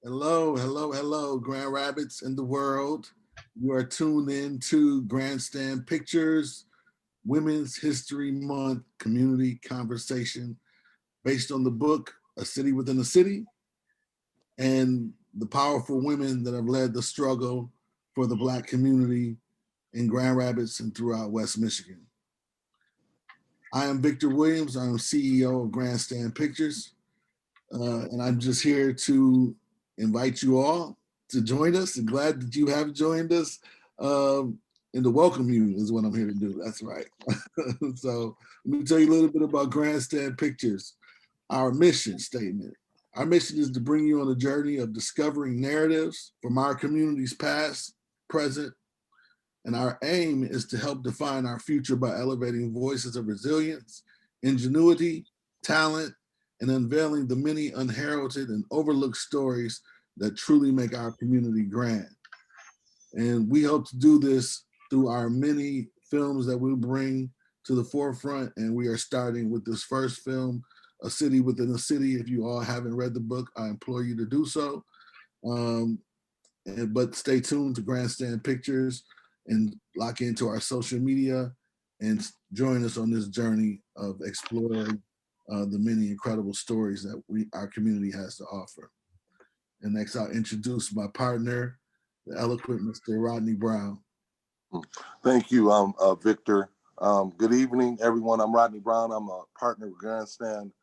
Hello, hello, hello, Grand Rapids and the world. You are tuned in to Grandstand Pictures, Women's History Month community conversation based on the book, A City Within a City, and the powerful women that have led the struggle for the Black community in Grand Rapids and throughout West Michigan. I am Victor Williams. I'm CEO of Grandstand Pictures, and I'm just here to invite you all to join us. And glad that you have joined us. And to welcome you is what I'm here to do. That's right. So let me tell you a little bit about Grandstand Pictures. Our mission statement. Our mission is to bring you on a journey of discovering narratives from our community's past, present, and our aim is to help define our future by elevating voices of resilience, ingenuity, talent, and unveiling the many unheralded and overlooked stories that truly make our community grand. And we hope to do this through our many films that we bring to the forefront. And we are starting with this first film, A City Within a City. If you all haven't read the book, I implore you to do so. But stay tuned to Grandstand Pictures and lock into our social media and join us on this journey of exploring the many incredible stories that our community has to offer. And next, I'll introduce my partner, the eloquent Mr. Rodney Brown. Thank you, Victor. Good evening, everyone. I'm Rodney Brown. I'm a partner with Grandstand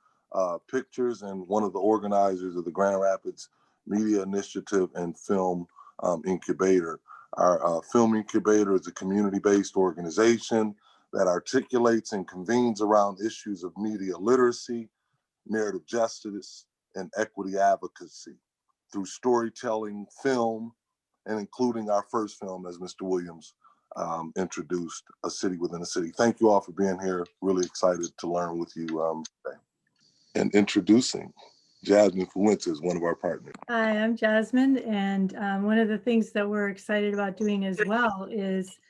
Pictures and one of the organizers of the Grand Rapids Media Initiative and Film Incubator. Our film incubator is a community-based organization that articulates and convenes around issues of media literacy, narrative justice, and equity advocacy through storytelling, film, and including our first film, as Mr. Williams introduced, A City Within a City. Thank you all for being here. Really excited to learn with you today. And introducing Jasmine Fuentes is one of our partners. Hi, I'm Jasmine, and one of the things that we're excited about doing as well is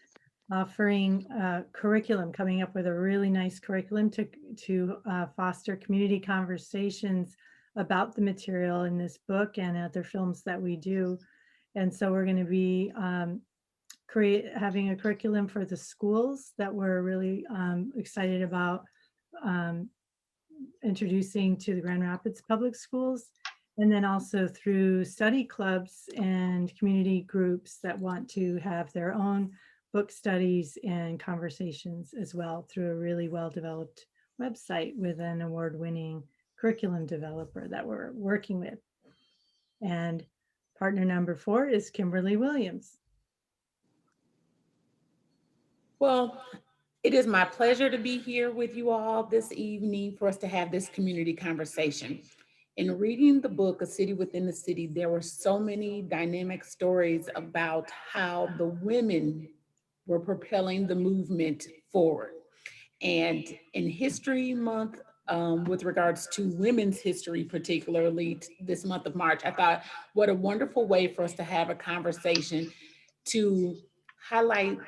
offering curriculum, coming up with a really nice curriculum to foster community conversations about the material in this book and other films that we do. And so we're going to be having a curriculum for the schools that we're really excited about introducing to the Grand Rapids Public Schools, and then also through study clubs and community groups that want to have their own book studies and conversations as well through a really well-developed website with an award-winning curriculum developer that we're working with. And partner number 4 is Kimberly Williams. Well, it is my pleasure to be here with you all this evening for us to have this community conversation. In reading the book, A City Within a City, there were so many dynamic stories about how the women were propelling the movement forward. And in History Month, with regards to women's history, particularly this month of March, I thought what a wonderful way for us to have a conversation to highlight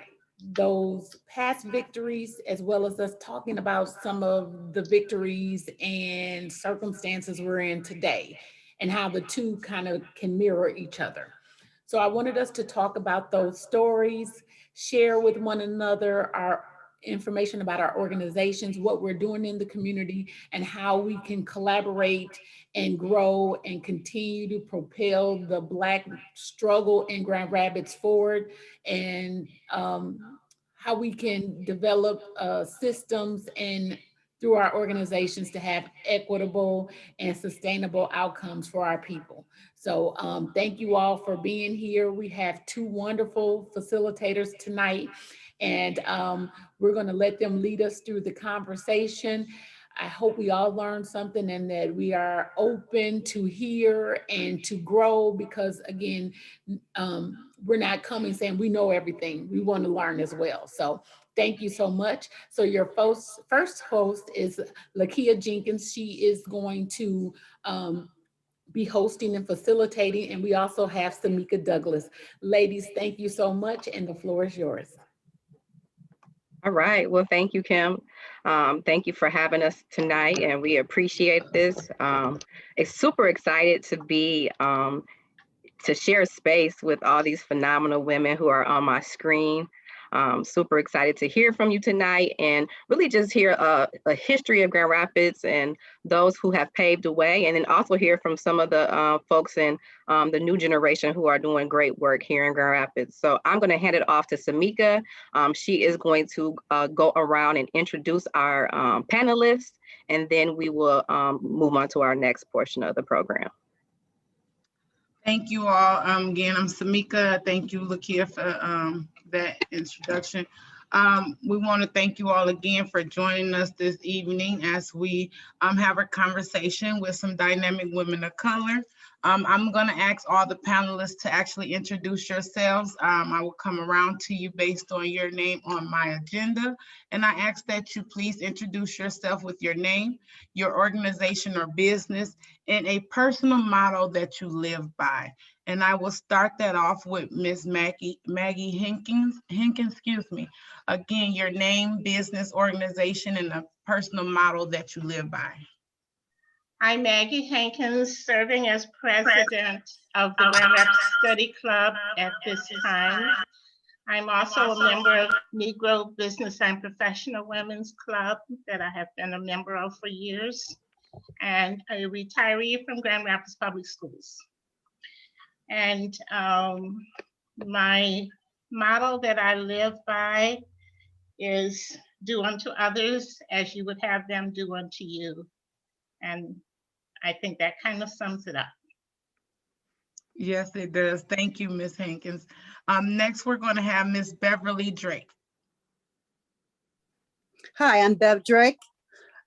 those past victories, as well as us talking about some of the victories and circumstances we're in today and how the two kind of can mirror each other. So I wanted us to talk about those stories, share with one another our information about our organizations, what we're doing in the community, and how we can collaborate and grow and continue to propel the Black struggle in Grand Rapids forward, and how we can develop systems and through our organizations to have equitable and sustainable outcomes for our people. So thank you all for being here. We have 2 wonderful facilitators tonight, and we're going to let them lead us through the conversation. I hope we all learned something and that we are open to hear and to grow, because again, we're not coming saying we know everything. We want to learn as well. So thank you so much. So your first host is Lakia Jenkins. She is going to be hosting and facilitating. And we also have Samika Douglas. Ladies, thank you so much. And the floor is yours. All right. Well, thank you, Kim. Thank you for having us tonight, and we appreciate this. It's super excited to be to share space with all these phenomenal women who are on my screen. Super excited to hear from you tonight and really just hear a history of Grand Rapids and those who have paved the way, and then also hear from some of the folks in the new generation who are doing great work here in Grand Rapids. So I'm going to hand it off to Samika. She is going to go around and introduce our panelists, and then we will move on to our next portion of the program. Thank you all. Again, I'm Samika. Thank you, Lakia, for that introduction. We want to thank you all again for joining us this evening as we have a conversation with some dynamic women of color. I'm going to ask all the panelists to actually introduce yourselves. I will come around to you based on your name on my agenda. And I ask that you please introduce yourself with your name, your organization or business, and a personal motto that you live by. And I will start that off with Miss Maggie Hinkins, excuse me. Again, your name, business, organization, and a personal motto that you live by. I'm Maggie Hankins, serving as president of the Grand Rapids Study Club at this time. I'm also a member of Negro Business and Professional Women's Club that I have been a member of for years, and a retiree from Grand Rapids Public Schools. And my motto that I live by is do unto others as you would have them do unto you. And I think that kind of sums it up. Yes, it does. Thank you, Ms. Hankins. Next, we're going to have Ms. Beverly Drake. Hi, I'm Bev Drake.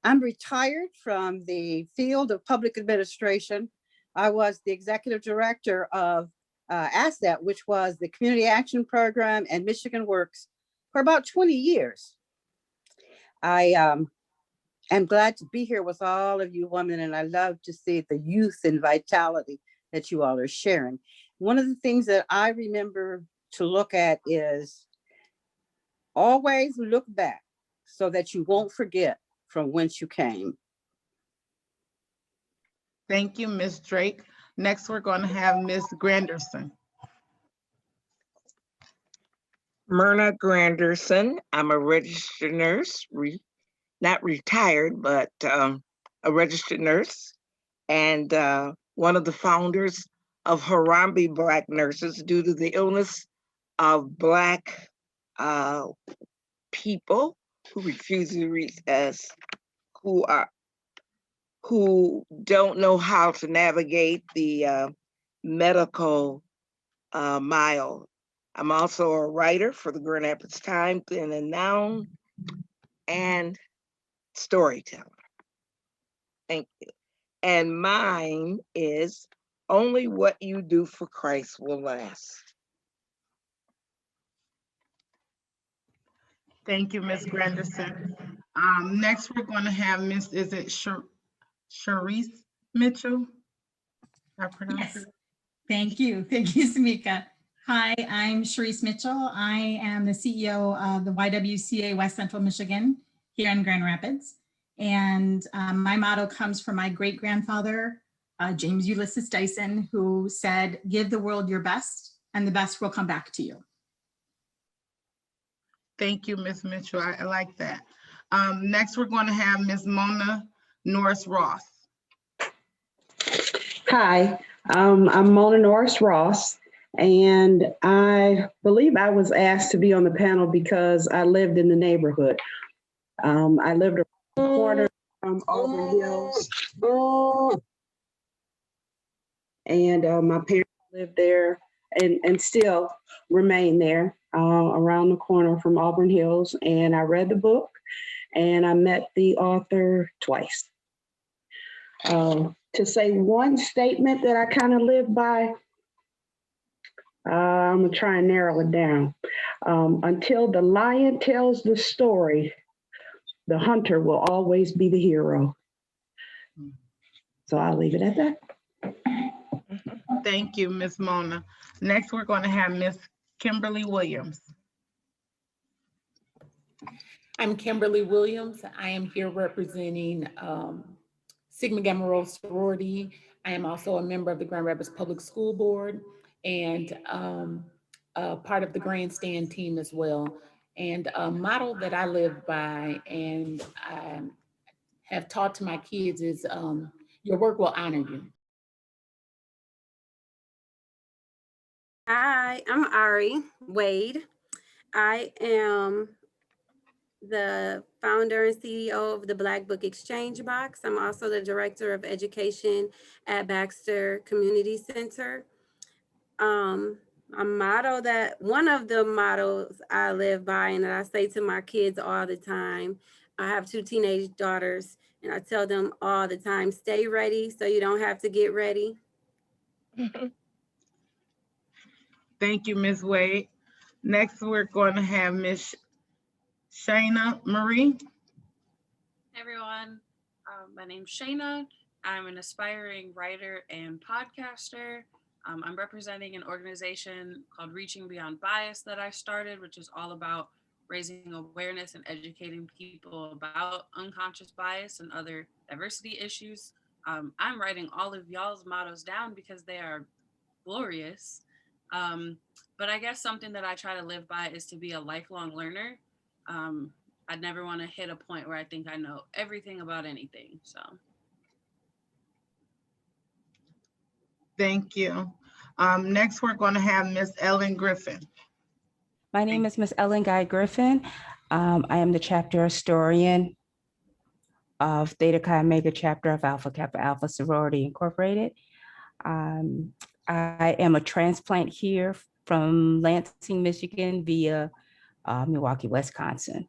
I'm retired from the field of public administration. I was the executive director of ASSET, which was the Community Action Program and Michigan Works for about 20 years. I am glad to be here with all of you women, and I love to see the youth and vitality that you all are sharing. One of the things that I remember to look at is always look back so that you won't forget from whence you came. Thank you, Ms. Drake. Next, we're going to have Ms. Granderson. Myrna Granderson. I'm a registered nurse, not retired, but a registered nurse, and one of the founders of Harambee Black Nurses due to the illness of Black people who refuse to read as who don't know how to navigate the medical mile. I'm also a writer for the Grand Rapids Times and a noun and storyteller. Thank you. And mine is only what you do for Christ will last. Thank you, Ms. Granderson. Next, we're going to have Ms. Is it Sharice Mitchell? Yes. Thank you. Thank you, Samika. Hi, I'm Sharice Mitchell. I am the CEO of the YWCA West Central Michigan here in Grand Rapids. And my motto comes from my great-grandfather, James Ulysses Dyson, who said, give the world your best and the best will come back to you. Thank you, Ms. Mitchell. I like that. Next, we're going to have Ms. Mona Norris Ross. Hi, I'm Mona Norris Ross, and I believe I was asked to be on the panel because I lived in the neighborhood. I lived around the corner from Auburn Hills, and my parents lived there and still remain there around the corner from Auburn Hills. And I read the book, and I met the author twice. To say one statement that I kind of live by, I'm gonna try and narrow it down. Until the lion tells the story, the hunter will always be the hero. So I'll leave it at that. Thank you, Ms. Mona. Next, we're going to have Ms. Kimberly Williams. I'm Kimberly Williams. I am here representing Sigma Gamma Rho sorority. I am also a member of the Grand Rapids Public School Board, and part of the grandstand team as well. And a model that I live by and I have taught to my kids is your work will honor you. Hi, I'm Ari Wade. I am the founder and CEO of the Black Book Exchange Box. I'm also the Director of Education at Baxter Community Center. A motto that, one of the mottos I live by and that I say to my kids all the time, I have 2 teenage daughters and I tell them all the time, stay ready so you don't have to get ready. Thank you, Ms. Wade. Next, we're going to have Ms. Shayna Marie. Hey everyone, my name's Shayna. I'm an aspiring writer and podcaster. I'm representing an organization called Reaching Beyond Bias that I started, which is all about raising awareness and educating people about unconscious bias and other diversity issues. I'm writing all of y'all's mottos down because they are glorious. But I guess something that I try to live by is to be a lifelong learner. I'd never want to hit a point where I think I know everything about anything. So. Thank you. Next, we're going to have Ms. Ellen Griffin. My name is Ms. Ellen Guy Griffin. I am the chapter historian of Theta Chi Omega chapter of Alpha Kappa Alpha Sorority Incorporated. I am a transplant here from Lansing, Michigan via Milwaukee, Wisconsin.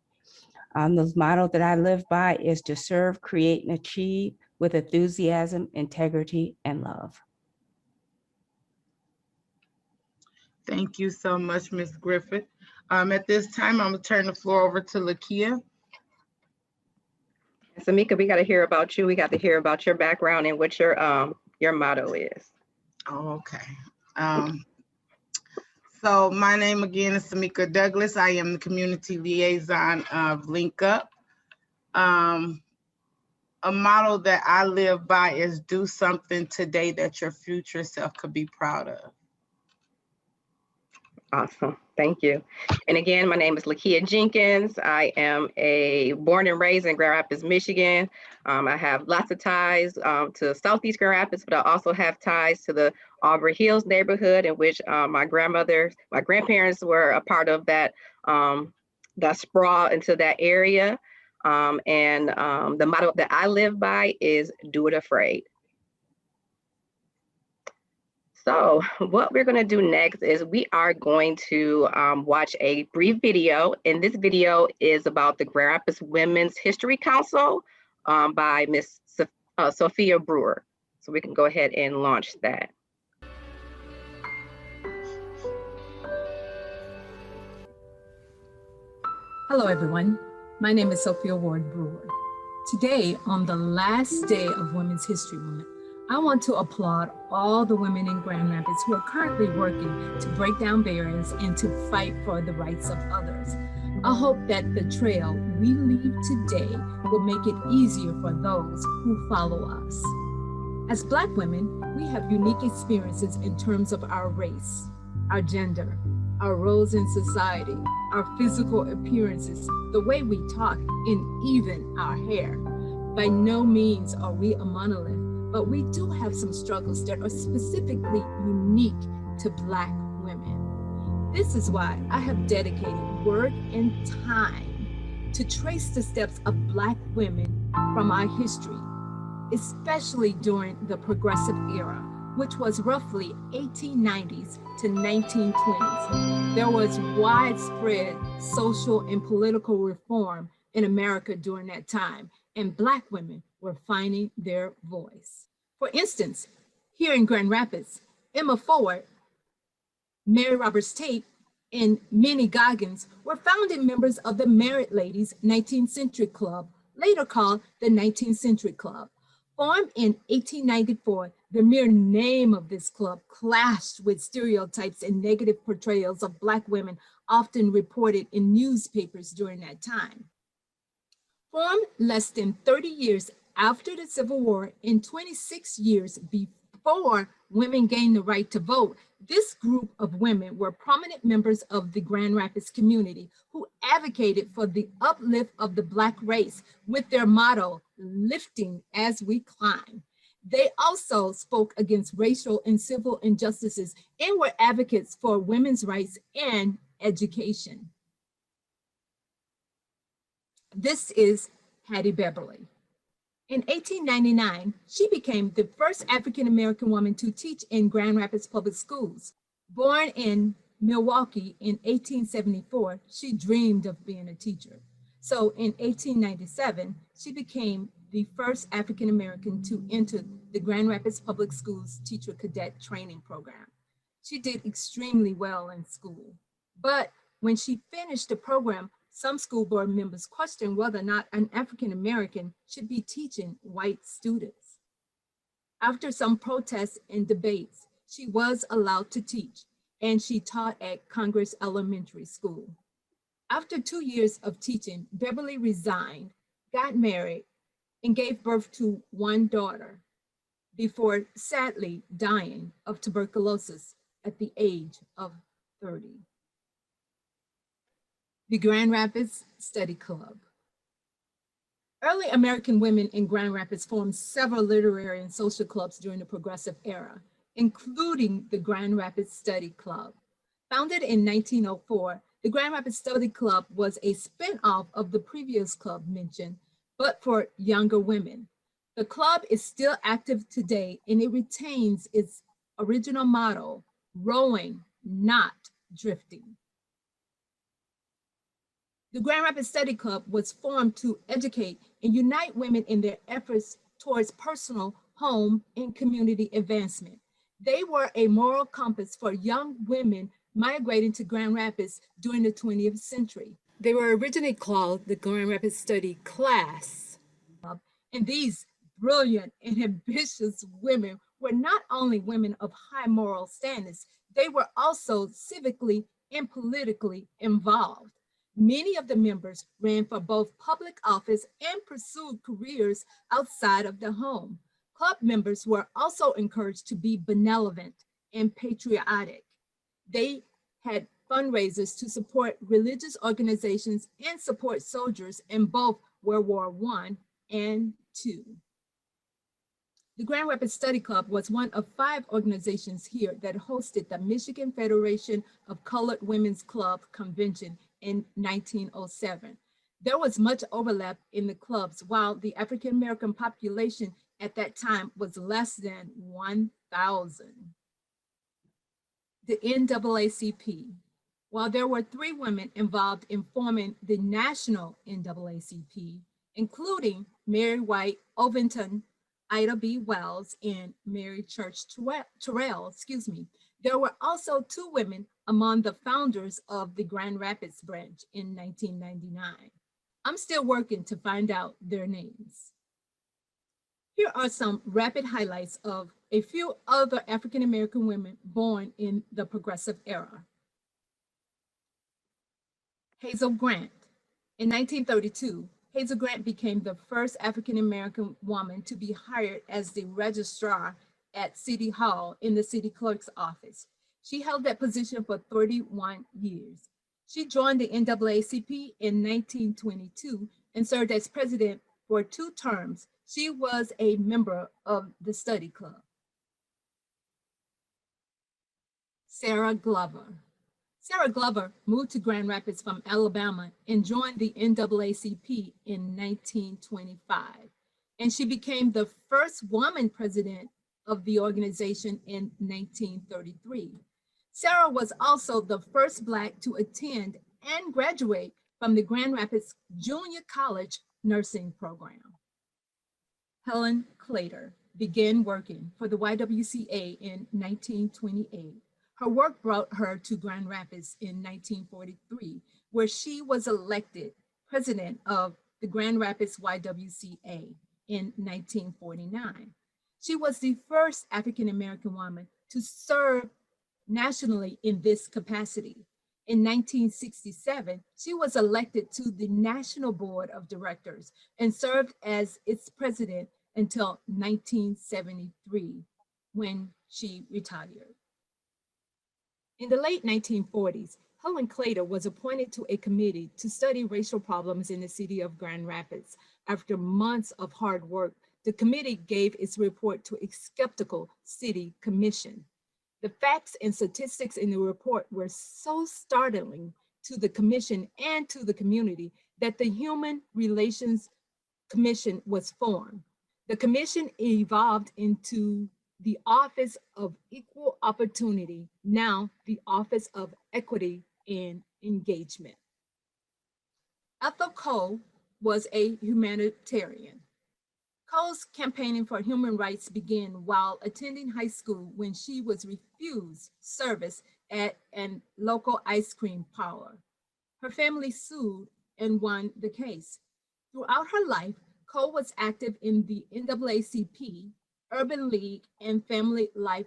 The motto that I live by is to serve, create, and achieve with enthusiasm, integrity, and love. Thank you so much, Ms. Griffith. At this time, I'm gonna turn the floor over to Lakia. Samika, we got to hear about you. We got to hear about your background and what your motto is. Oh, okay. So my name again is Samika Douglas. I am the community liaison of Link Up. A motto that I live by is do something today that your future self could be proud of. Awesome, thank you. And again, my name is Lakia Jenkins. I am born and raised in Grand Rapids, Michigan. I have lots of ties to Southeast Grand Rapids, but I also have ties to the Aubrey Hills neighborhood, in which my grandparents were a part of that sprawl into that area. The motto that I live by is do it afraid. So what we're going to do next is we are going to watch a brief video, and this video is about the Grand Rapids Women's History Council by Miss Sophia Brewer. So we can go ahead and launch that. Hello, everyone. My name is Sophia Ward Brewer. Today, on the last day of Women's History Month, I want to applaud all the women in Grand Rapids who are currently working to break down barriers and to fight for the rights of others. I hope that the trail we leave today will make it easier for those who follow us. As Black women, we have unique experiences in terms of our race, our gender, our roles in society, our physical appearances, the way we talk, and even our hair. By no means are we a monolith, but we do have some struggles that are specifically unique to Black women. This is why I have dedicated work and time to trace the steps of Black women from our history, especially during the Progressive Era, which was roughly 1890s to 1920s. There was widespread social and political reform in America during that time, and Black women were finding their voice. For instance, here in Grand Rapids, Emma Ford, Mary Roberts Tate, and Minnie Goggins were founding members of the Married Ladies 19th Century Club, later called the 19th Century Club. Formed in 1894, the mere name of this club clashed with stereotypes and negative portrayals of Black women often reported in newspapers during that time. Formed less than 30 years after the Civil War and 26 years before women gained the right to vote, This group of women were prominent members of the Grand Rapids community who advocated for the uplift of the Black race with their motto, "Lifting as we climb." They also spoke against racial and civil injustices and were advocates for women's rights and education. This is Hattie Beverly. In 1899, she became the first African-American woman to teach in Grand Rapids Public Schools. Born in Milwaukee in 1874, she dreamed of being a teacher. So in 1897, she became the first African-American to enter the Grand Rapids Public Schools Teacher Cadet Training Program. She did extremely well in school, but when she finished the program, some school board members questioned whether or not an African-American should be teaching white students. After some protests and debates, she was allowed to teach, and she taught at Congress Elementary School. After 2 years of teaching, Beverly resigned, got married, and gave birth to one daughter before sadly dying of tuberculosis at the age of 30. The Grand Rapids Study Club. Early American women in Grand Rapids formed several literary and social clubs during the Progressive Era, including the Grand Rapids Study Club. Founded in 1904, the Grand Rapids Study Club was a spin-off of the previous club mentioned, but for younger women. The club is still active today, and it retains its original motto, rowing, not drifting. The Grand Rapids Study Club was formed to educate and unite women in their efforts towards personal, home, and community advancement. They were a moral compass for young women migrating to Grand Rapids during the 20th century. They were originally called the Grand Rapids Study Class. And these brilliant and ambitious women were not only women of high moral standards, they were also civically and politically involved. Many of the members ran for both public office and pursued careers outside of the home. Club members were also encouraged to be benevolent and patriotic. They had fundraisers to support religious organizations and support soldiers in both World War I and II. The Grand Rapids Study Club was one of 5 organizations here that hosted the Michigan Federation of Colored Women's Club Convention in 1907. There was much overlap in the clubs, while the African American population at that time was less than 1,000. The NAACP. While there were 3 women involved in forming the national NAACP, including Mary White Ovington, Ida B. Wells, and Mary Church Terrell, there were also 2 women among the founders of the Grand Rapids branch in 1999. I'm still working to find out their names. Here are some rapid highlights of a few other African-American women born in the Progressive Era. Hazel Grant. In 1932, Hazel Grant became the first African-American woman to be hired as the registrar at City Hall in the city clerk's office. She held that position for 31 years. She joined the NAACP in 1922 and served as president for 2 terms. She was a member of the study club. Sarah Glover. Sarah Glover moved to Grand Rapids from Alabama and joined the NAACP in 1925. And she became the first woman president of the organization in 1933. Sarah was also the first Black to attend and graduate from the Grand Rapids Junior College nursing program. Helen Clater began working for the YWCA in 1928. Her work brought her to Grand Rapids in 1943, where she was elected president of the Grand Rapids YWCA in 1949. She was the first African-American woman to serve nationally in this capacity. In 1967, she was elected to the National Board of Directors and served as its president until 1973, when she retired. In the late 1940s, Helen Clater was appointed to a committee to study racial problems in the city of Grand Rapids. After months of hard work, the committee gave its report to a skeptical city commission. The facts and statistics in the report were so startling to the commission and to the community that the Human Relations Commission was formed. The commission evolved into the Office of Equal Opportunity, now the Office of Equity and Engagement. Ethel Cole was a humanitarian. Cole's campaigning for human rights began while attending high school when she was refused service at a local ice cream parlor. Her family sued and won the case. Throughout her life, Cole was active in the NAACP, Urban League, and Family Life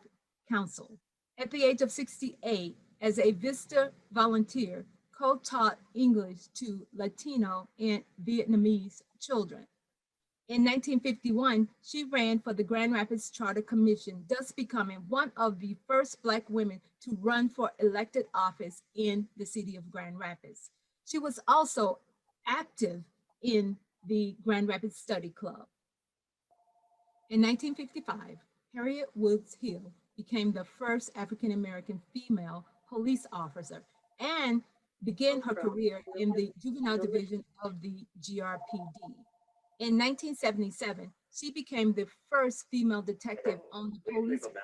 Council. At the age of 68, as a Vista volunteer, Cole taught English to Latino and Vietnamese children. In 1951, she ran for the Grand Rapids Charter Commission, thus becoming one of the first Black women to run for elected office in the city of Grand Rapids. She was also active in the Grand Rapids Study Club. In 1955, Harriet Woods Hill became the first African-American female police officer and began her career in the juvenile division of the GRPD. In 1977, she became the first female detective on the police force.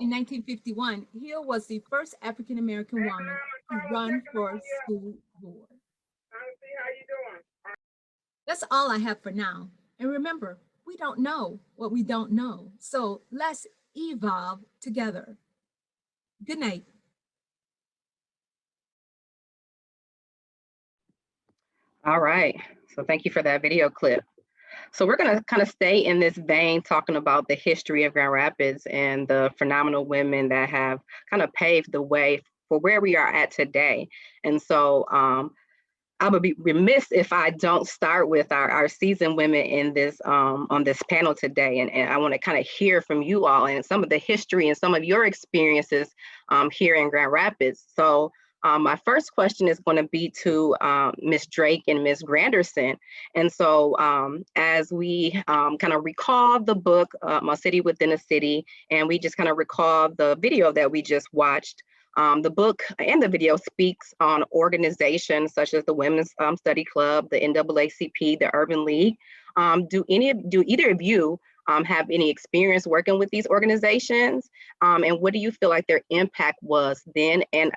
In 1951, Hill was the first African-American woman to run for school board. That's all I have for now. And remember, we don't know what we don't know. So let's evolve together. Good night. All right, so thank you for that video clip. So we're gonna kind of stay in this vein, talking about the history of Grand Rapids and the phenomenal women that have kind of paved the way for where we are at today. And so I would be remiss if I don't start with our seasoned women in this on this panel today. And I want to kind of hear from you all and some of the history and some of your experiences here in Grand Rapids. So my first question is going to be to Ms. Drake and Ms. Granderson. And so as we kind of recall the book, A City Within a City, and we just kind of recall the video that we just watched, the book and the video speaks on organizations such as the Women's Study Club, the NAACP, the Urban League. Do either of you have any experience working with these organizations? And what do you feel like their impact was then and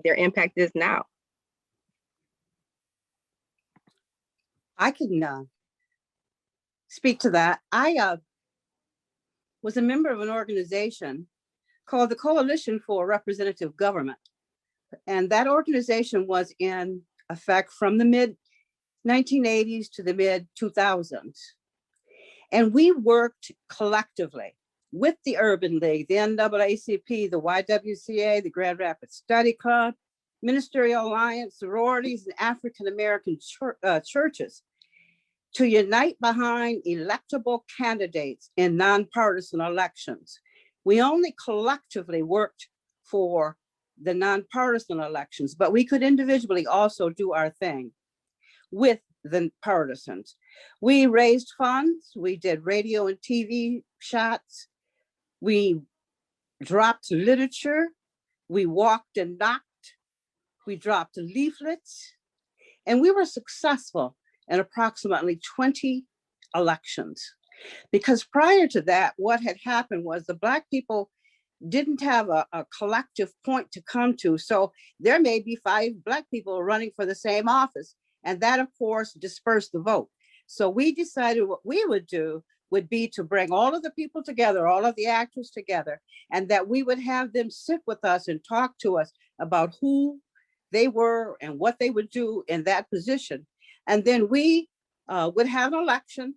their impact is now? I can speak to that. I was a member of an organization called the Coalition for Representative Government. And that organization was in effect from the mid-1980s to the mid-2000s. And we worked collectively with the Urban League, the NAACP, the YWCA, the Grand Rapids Study Club, Ministerial Alliance, sororities, and African-American churches to unite behind electable candidates in nonpartisan elections. We only collectively worked for the nonpartisan elections, but we could individually also do our thing with the partisans. We raised funds, we did radio and TV shots, we dropped literature, we walked and knocked, we dropped leaflets, and we were successful in approximately 20 elections. Because prior to that, what had happened was the Black people didn't have a collective point to come to. So there may be 5 Black people running for the same office. And that, of course, dispersed the vote. So we decided what we would do would be to bring all of the people together, all of the actors together, and that we would have them sit with us and talk to us about who they were and what they would do in that position. And then we would have an election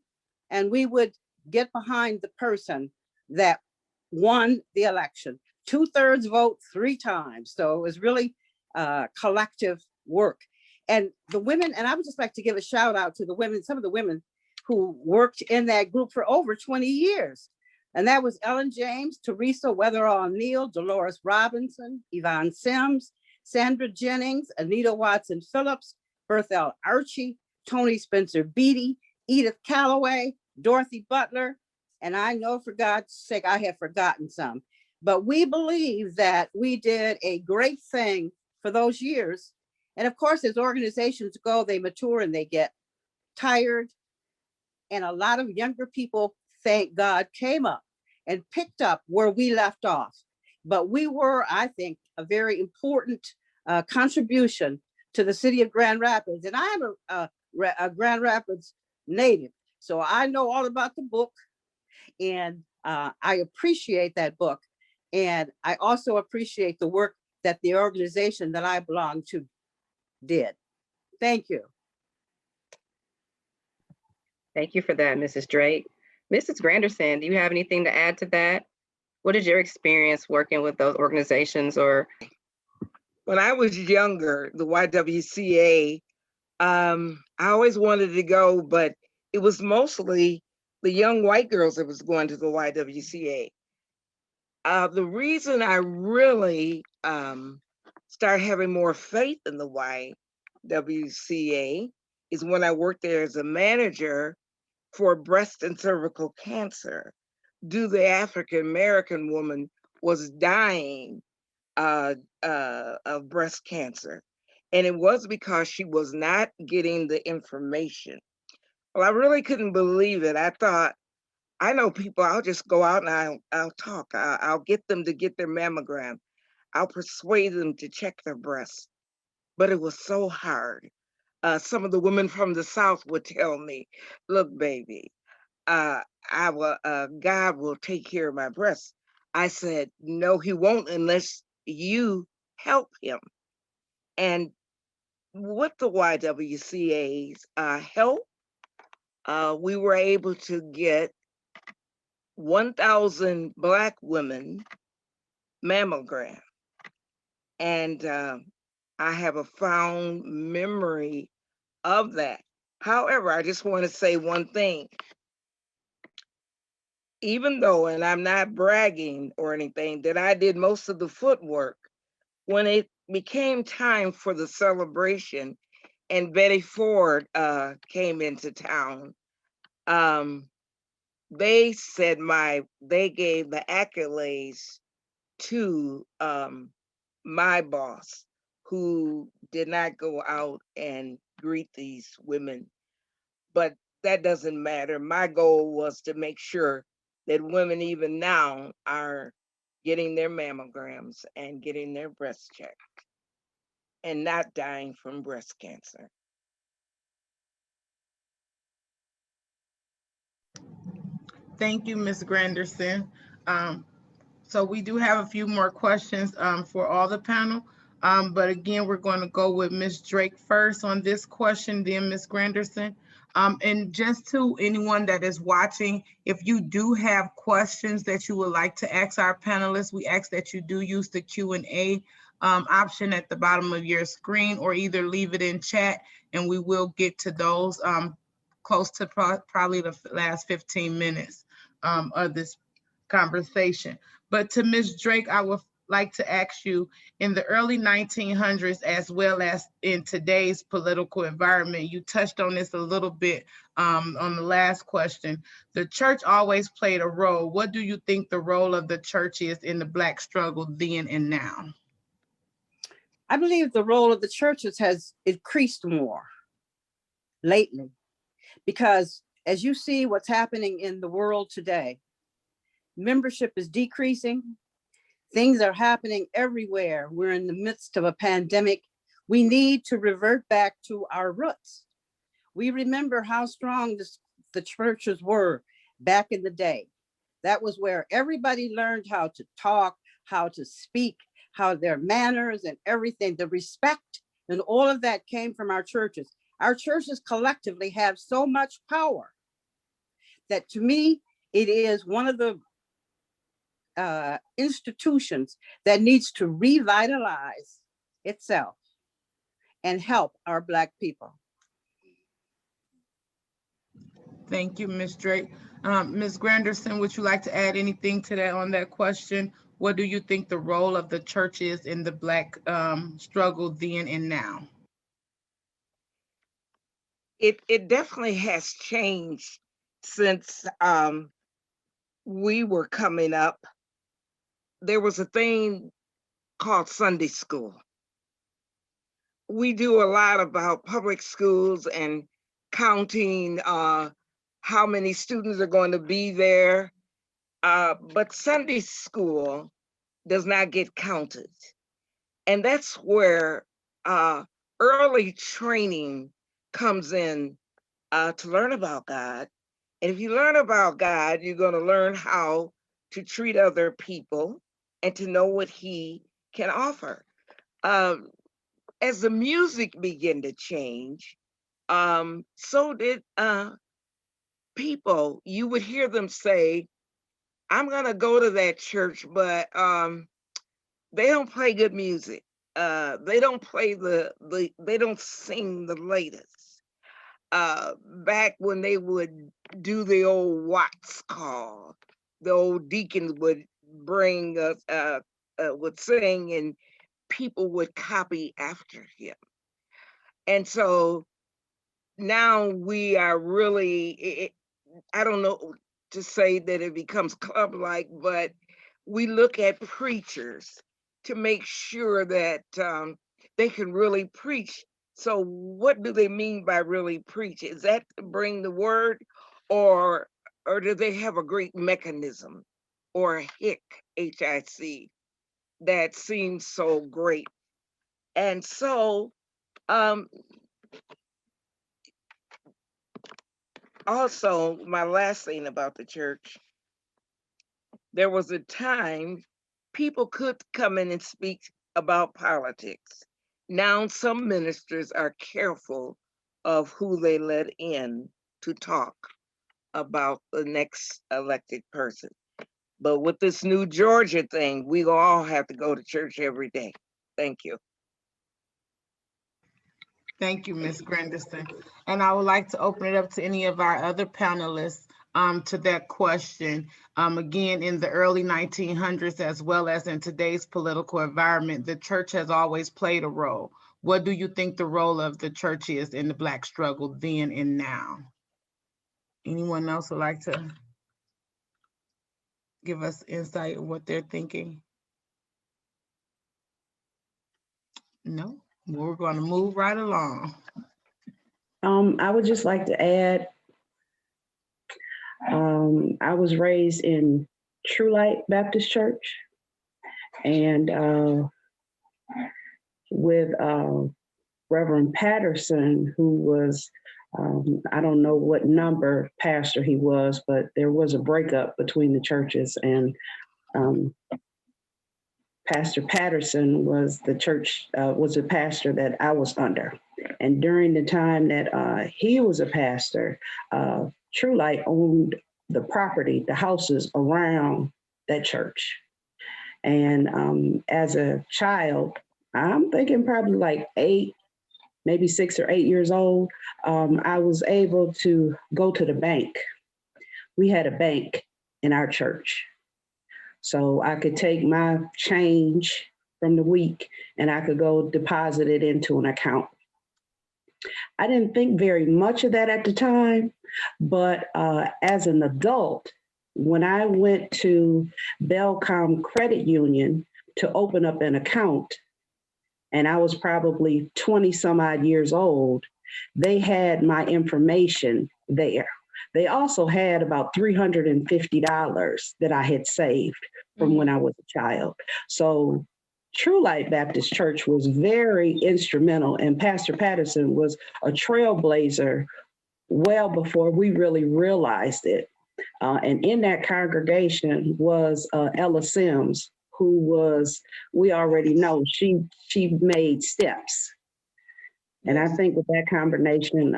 and we would get behind the person that won the election. 2/3 vote 3 times. So it was really collective work. And the women, and I would just like to give a shout out to the women, some of the women who worked in that group for over 20 years. And that was Ellen James, Teresa Weatherall O'Neill, Dolores Robinson, Yvonne Sims, Sandra Jennings, Anita Watson Phillips, Berthel Archie, Tony Spencer Beatty, Edith Calloway, Dorothy Butler, and I know for God's sake, I have forgotten some. But we believe that we did a great thing for those years. And of course, as organizations go, they mature and they get tired. And a lot of younger people, thank God, came up and picked up where we left off. But we were, I think, a very important contribution to the city of Grand Rapids. And I am a Grand Rapids native, so I know all about the book, and I appreciate that book. And I also appreciate the work that the organization that I belong to did. Thank you. Thank you for that, Mrs. Drake. Mrs. Granderson, do you have anything to add to that? What is your experience working with those organizations? Or when I was younger, the YWCA, I always wanted to go, but it was mostly the young white girls that was going to the YWCA. The reason I really started having more faith in the YWCA is when I worked there as a manager for breast and cervical cancer. The African American woman was dying of breast cancer. And it was because she was not getting the information. Well, I really couldn't believe it. I thought, I know people, I'll just go out and I'll talk. I'll get them to get their mammogram. I'll persuade them to check their breasts. But it was so hard. Some of the women from the South would tell me, look, baby, God will take care of my breasts. I said, no, he won't unless you help him. And with the YWCA's help, we were able to get 1,000 Black women mammogram. And I have a fond memory of that. However, I just want to say one thing. Even though, and I'm not bragging or anything, that I did most of the footwork, when it became time for the celebration and Betty Ford came into town, they gave the accolades to my boss, who did not go out and greet these women. But that doesn't matter. My goal was to make sure that women even now are getting their mammograms and getting their breasts checked and not dying from breast cancer. Thank you, Ms. Granderson. So we do have a few more questions for all the panel. But again, we're going to go with Ms. Drake first on this question, then Ms. Granderson. And just to anyone that is watching, if you do have questions that you would like to ask our panelists, we ask that you do use the Q&A option at the bottom of your screen, or either leave it in chat and we will get to those close to probably the last 15 minutes of this conversation. But to Ms. Drake, I would like to ask you, in the early 1900s, as well as in today's political environment, you touched on this a little bit on the last question, the church always played a role. What do you think the role of the church is in the Black struggle then and now? I believe the role of the churches has increased more lately, because as you see what's happening in the world today, membership is decreasing. Things are happening everywhere. We're in the midst of a pandemic. We need to revert back to our roots. We remember how strong the churches were back in the day. That was where everybody learned how to talk, how to speak, how their manners and everything, the respect, and all of that came from our churches. Our churches collectively have so much power that, to me, it is one of the institutions that needs to revitalize itself and help our Black people. Thank you, Ms. Drake. Ms. Granderson, would you like to add anything to that on that question? What do you think the role of the church is in the Black struggle then and now? It definitely has changed since we were coming up. There was a thing called Sunday school. We do a lot about public schools and counting how many students are going to be there. But Sunday school does not get counted. And that's where early training comes in to learn about God. And if you learn about God, you're going to learn how to treat other people and to know what He can offer. As the music began to change, so did people. You would hear them say, I'm going to go to that church, but they don't play good music. They don't play they don't sing the latest. Back when they would do the old Watts call, the old deacons would bring would sing and people would copy after him. And so now we are really, I don't know to say that it becomes club-like, but we look at preachers to make sure that they can really preach. So what do they mean by really preach? Is that to bring the word, or do they have a great mechanism or a hic, H-I-C, that seems so great? And so also, my last thing about the church, there was a time people could come in and speak about politics. Now some ministers are careful of who they let in to talk about the next elected person. But with this new Georgia thing, we all have to go to church every day. Thank you. Thank you, Ms. Granderson. And I would like to open it up to any of our other panelists to that question. Again, in the early 1900s, as well as in today's political environment, the church has always played a role. What do you think the role of the church is in the Black struggle then and now? Anyone else would like to give us insight on what they're thinking? No? We're going to move right along. I would just like to add, I was raised in True Light Baptist Church, and with Reverend Patterson, who was, I don't know what number pastor he was, but there was a breakup between the churches, and Pastor Patterson was a pastor that I was under. And during the time that he was a pastor, True Light owned the property, the houses around that church. And as a child, I'm thinking probably like 8, maybe 6 or 8 years old, I was able to go to the bank. We had a bank in our church. So I could take my change from the week and I could go deposit it into an account. I didn't think very much of that at the time, but as an adult, when I went to Belcom Credit Union to open up an account, and I was probably 20 some odd years old, they had my information there. They also had about $350 that I had saved from when I was a child. So True Light Baptist Church was very instrumental, and Pastor Patterson was a trailblazer well before we really realized it. And in that congregation was Ella Sims, who was, we already know, she made steps. And I think with that combination,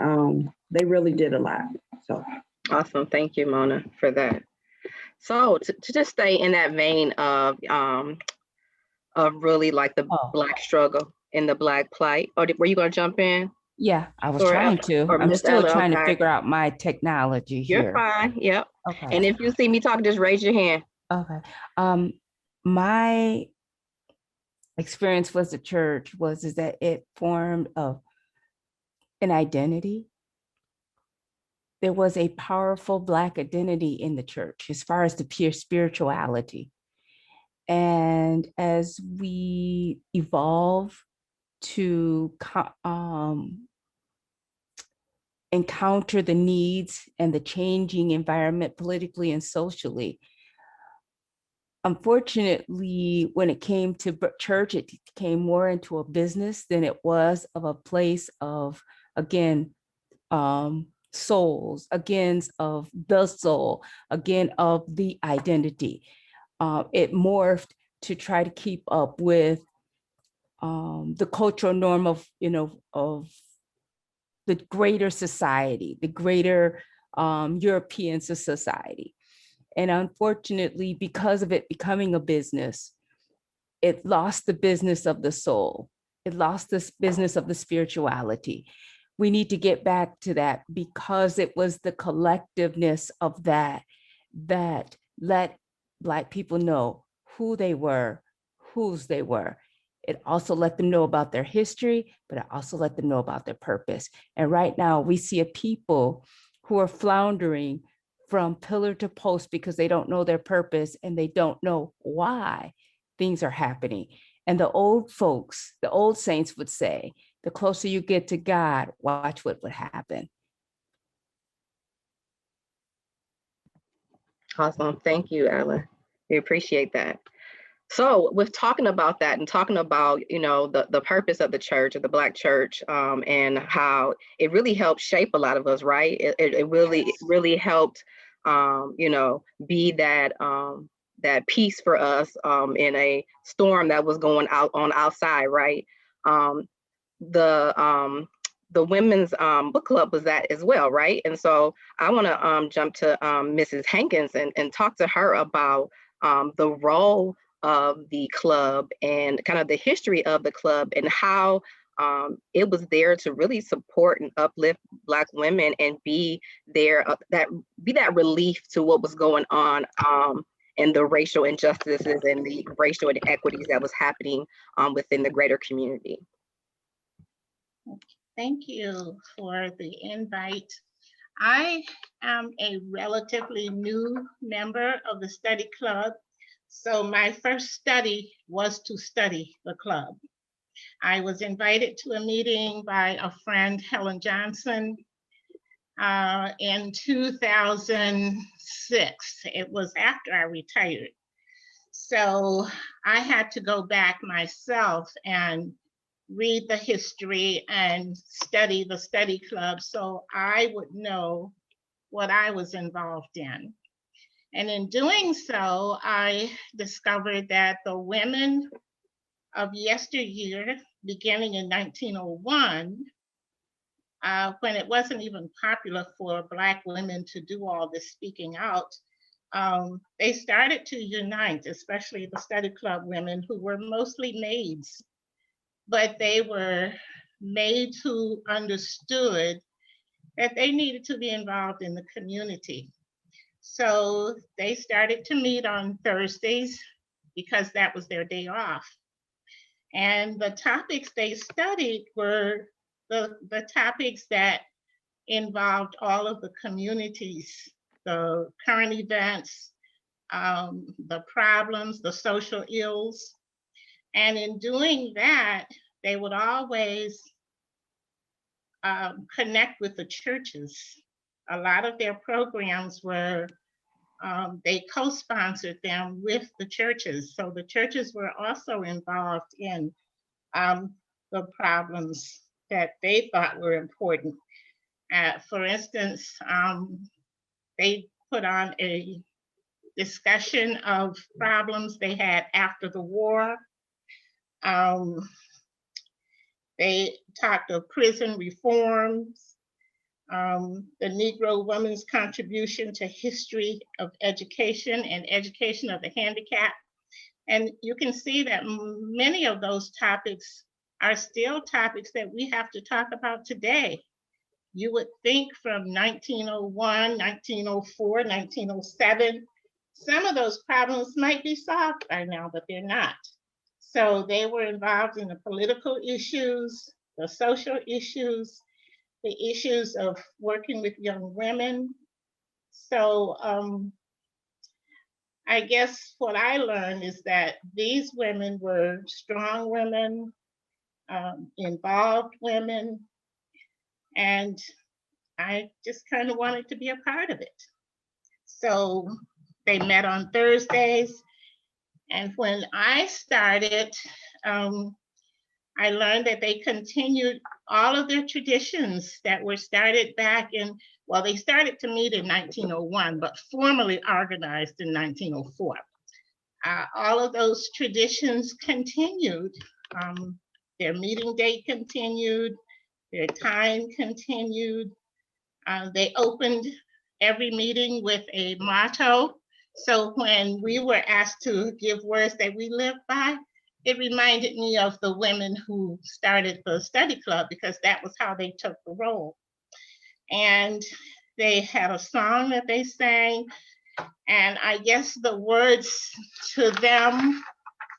they really did a lot. So awesome. Thank you, Mona, for that. So to just stay in that vein of really like the Black struggle and the Black plight, or were you going to jump in? Yeah, I was Or trying to. or I'm Miss still Ella, trying to okay. figure out my technology You're here. fine, yep. Okay. And if you see me talking, just raise your hand. Okay. My experience with the church is that it formed an identity. There was a powerful Black identity in the church as far as the pure spirituality. And as we evolve to encounter the needs and the changing environment politically and socially, unfortunately, when it came to church, it came more into a business than it was of a place of, again, souls, again, of the soul, again, of the identity. It morphed to try to keep up with the cultural norm of, of the greater society, the greater European society. And unfortunately, because of it becoming a business, it lost the business of the soul. It lost this business of the spirituality. We need to get back to that, because it was the collectiveness of that let Black people know who they were, whose they were. It also let them know about their history, but it also let them know about their purpose. And right now we see a people who are floundering from pillar to post because they don't know their purpose and they don't know why things are happening. And the old folks, the old saints would say, the closer you get to God, watch what would happen. Awesome. Thank you, Ella. We appreciate that. So with talking about that and talking about, the purpose of the church, of the Black church, and how it really helped shape a lot of us, right? It really helped, be that peace for us in a storm that was going on outside, right? The women's book club was that as well, right? And so I want to jump to Mrs. Hankins and talk to her about the role of the club and kind of the history of the club and how it was there to really support and uplift Black women and be there, that relief to what was going on and the racial injustices and the racial inequities that was happening within the greater community. Thank you for the invite. I am a relatively new member of the study club, so my first study was to study the club. I was invited to a meeting by a friend, Helen Johnson, in 2006. It was after I retired. So I had to go back myself and read the history and study the study club so I would know what I was involved in. And in doing so, I discovered that the women of yesteryear, beginning in 1901, when it wasn't even popular for Black women to do all this speaking out, they started to unite, especially the study club women who were mostly maids. But they were maids who understood that they needed to be involved in the community. So they started to meet on Thursdays because that was their day off. And the topics they studied were the topics that involved all of the communities, the current events, the problems, the social ills. And in doing that, they would always connect with the churches. A lot of their programs were, they co-sponsored them with the churches. So the churches were also involved in the problems that they thought were important. For instance, they put on a discussion of problems they had after the war. They talked of prison reforms, the Negro woman's contribution to history of education and education of the handicapped. And you can see that many of those topics are still topics that we have to talk about today. You would think from 1901, 1904, 1907, some of those problems might be solved by now, but they're not. So they were involved in the political issues, the social issues, the issues of working with young women. So I guess what I learned is that these women were strong women, involved women, and I just kind of wanted to be a part of it. So they met on Thursdays. And when I started, I learned that they continued all of their traditions that were started back in, well, they started to meet in 1901, but formally organized in 1904. All of those traditions continued. Their meeting date continued, their time continued. They opened every meeting with a motto. So when we were asked to give words that we live by, it reminded me of the women who started the study club, because that was how they took the role. And they had a song that they sang, and I guess the words to them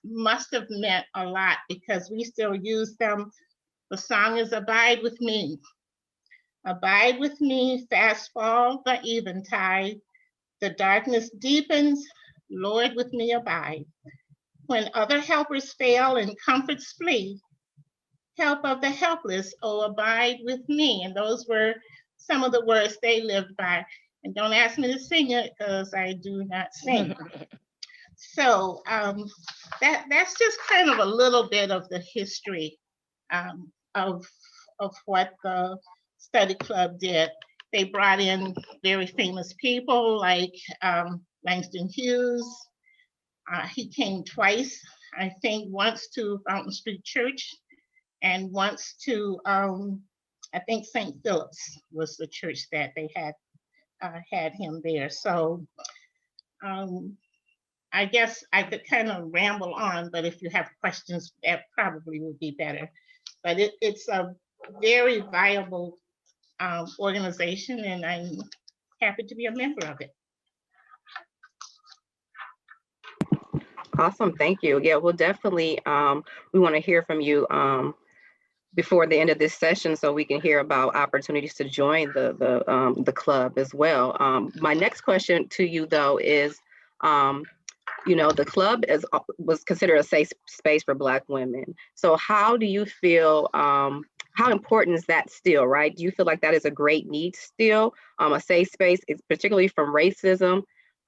must have meant a lot because we still use them. The song is "Abide with Me." Abide with me, fast fall the eventide. The darkness deepens, Lord, with me abide. When other helpers fail and comforts flee, help of the helpless, oh, abide with me. And those were some of the words they lived by. And don't ask me to sing it because I do not sing. So that's just kind of a little bit of the history of what the study club did. They brought in very famous people like Langston Hughes. He came twice, I think once to Fountain Street Church and once to, I think St. Philip's was the church that they had him there. So I guess I could kind of ramble on, but if you have questions, that probably would be better. But it's a very viable organization, and I'm happy to be a member of it. Awesome, thank you. Yeah, we'll definitely, we want to hear from you before the end of this session so we can hear about opportunities to join the club as well. My next question to you though is, you know, the club was considered a safe space for Black women. So how do you feel, how important is that still, right? Do you feel like that is a great need still, a safe space, particularly from racism?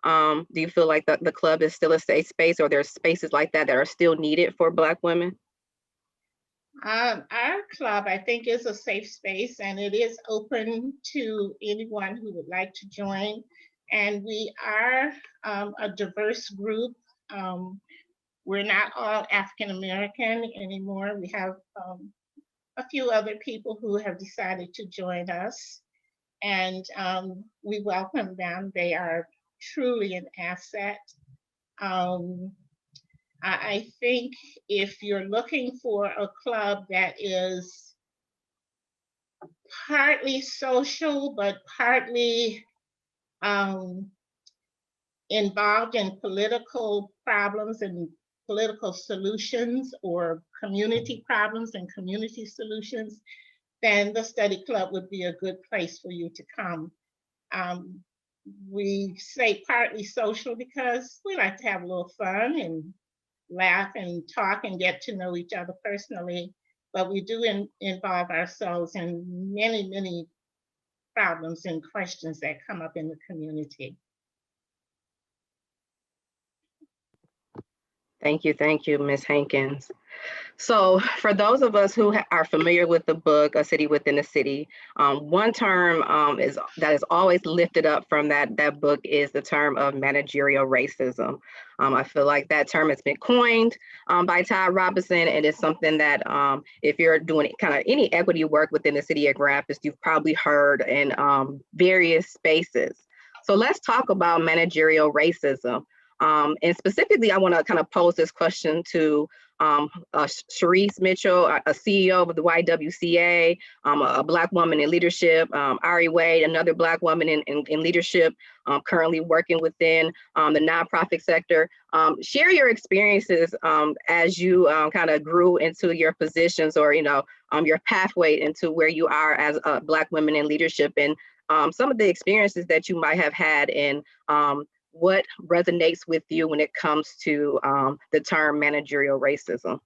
Do you feel like the club is still a safe space, or there's spaces like that that are still needed for Black women? Our club, I think, is a safe space, and it is open to anyone who would like to join. And we are a diverse group. We're not all African American anymore. We have a few other people who have decided to join us, and we welcome them. They are truly an asset. I think if you're looking for a club that is partly social, but partly involved in political problems and political solutions, or community problems and community solutions, then the study club would be a good place for you to come. We say partly social because we like to have a little fun and laugh and talk and get to know each other personally, but we do involve ourselves in many, many problems and questions that come up in the community. Thank you, Ms. Hankins. So for those of us who are familiar with the book, A City Within a City, one term that is always lifted up from that book is the term of managerial racism. I feel like that term has been coined by Todd Robinson, and it's something that if you're doing kind of any equity work within the city of Grand Rapids, you've probably heard in various spaces. So let's talk about managerial racism. And specifically, I want to kind of pose this question to Sharice Mitchell, a CEO of the YWCA, a Black woman in leadership, Ari Wade, another Black woman in leadership, currently working within the nonprofit sector. Share your experiences as you kind of grew into your positions, or your pathway into where you are as Black women in leadership, and some of the experiences that you might have had, and what resonates with you when it comes to the term managerial racism.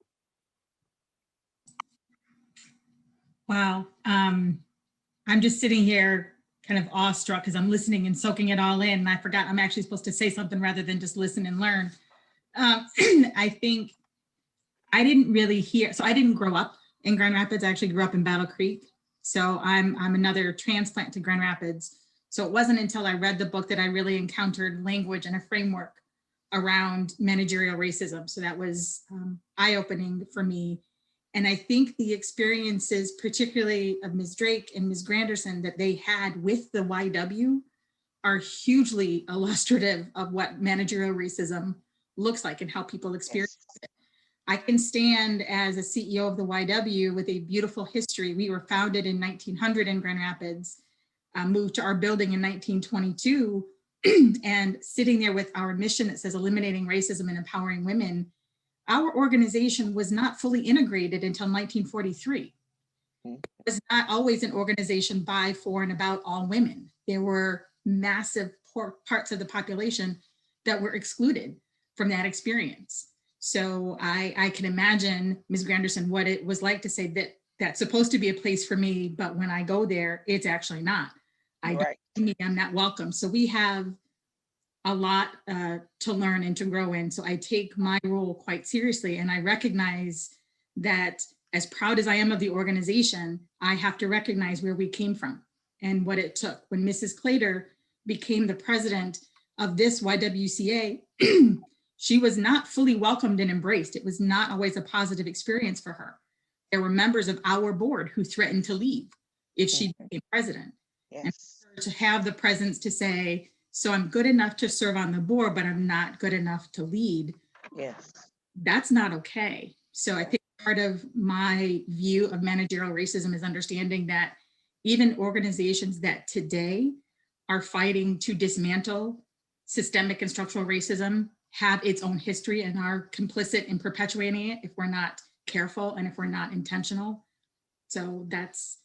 Wow. I'm just sitting here kind of awestruck because I'm listening and soaking it all in. And I forgot I'm actually supposed to say something rather than just listen and learn. I think I didn't really hear, so I didn't grow up in Grand Rapids. I actually grew up in Battle Creek. So I'm another transplant to Grand Rapids. So it wasn't until I read the book that I really encountered language and a framework around managerial racism. So that was eye-opening for me. And I think the experiences, particularly of Ms. Drake and Ms. Granderson, that they had with the YW are hugely illustrative of what managerial racism looks like and how people experience it. I can stand as a CEO of the YW with a beautiful history. We were founded in 1900 in Grand Rapids, moved to our building in 1922, and sitting there with our mission that says eliminating racism and empowering women. Our organization was not fully integrated until 1943. It was not always an organization by, for, and about all women. There were massive parts of the population that were excluded from that experience. So I can imagine, Ms. Granderson, what it was like to say that that's supposed to be a place for me, but when I go there, it's actually not. I'm not welcome. So we have a lot to learn and to grow in. So I take my role quite seriously, and I recognize that as proud as I am of the organization, I have to recognize where we came from and what it took. When Mrs. Claytor became the president of this YWCA, she was not fully welcomed and embraced. It was not always a positive experience for her. There were members of our board who threatened to leave if she became president. And to have the presence to say, so I'm good enough to serve on the board, but I'm not good enough to lead. Yes. That's not okay. So I think part of my view of managerial racism is understanding that even organizations that today are fighting to dismantle systemic and structural racism have its own history and are complicit in perpetuating it if we're not careful and if we're not intentional. So that's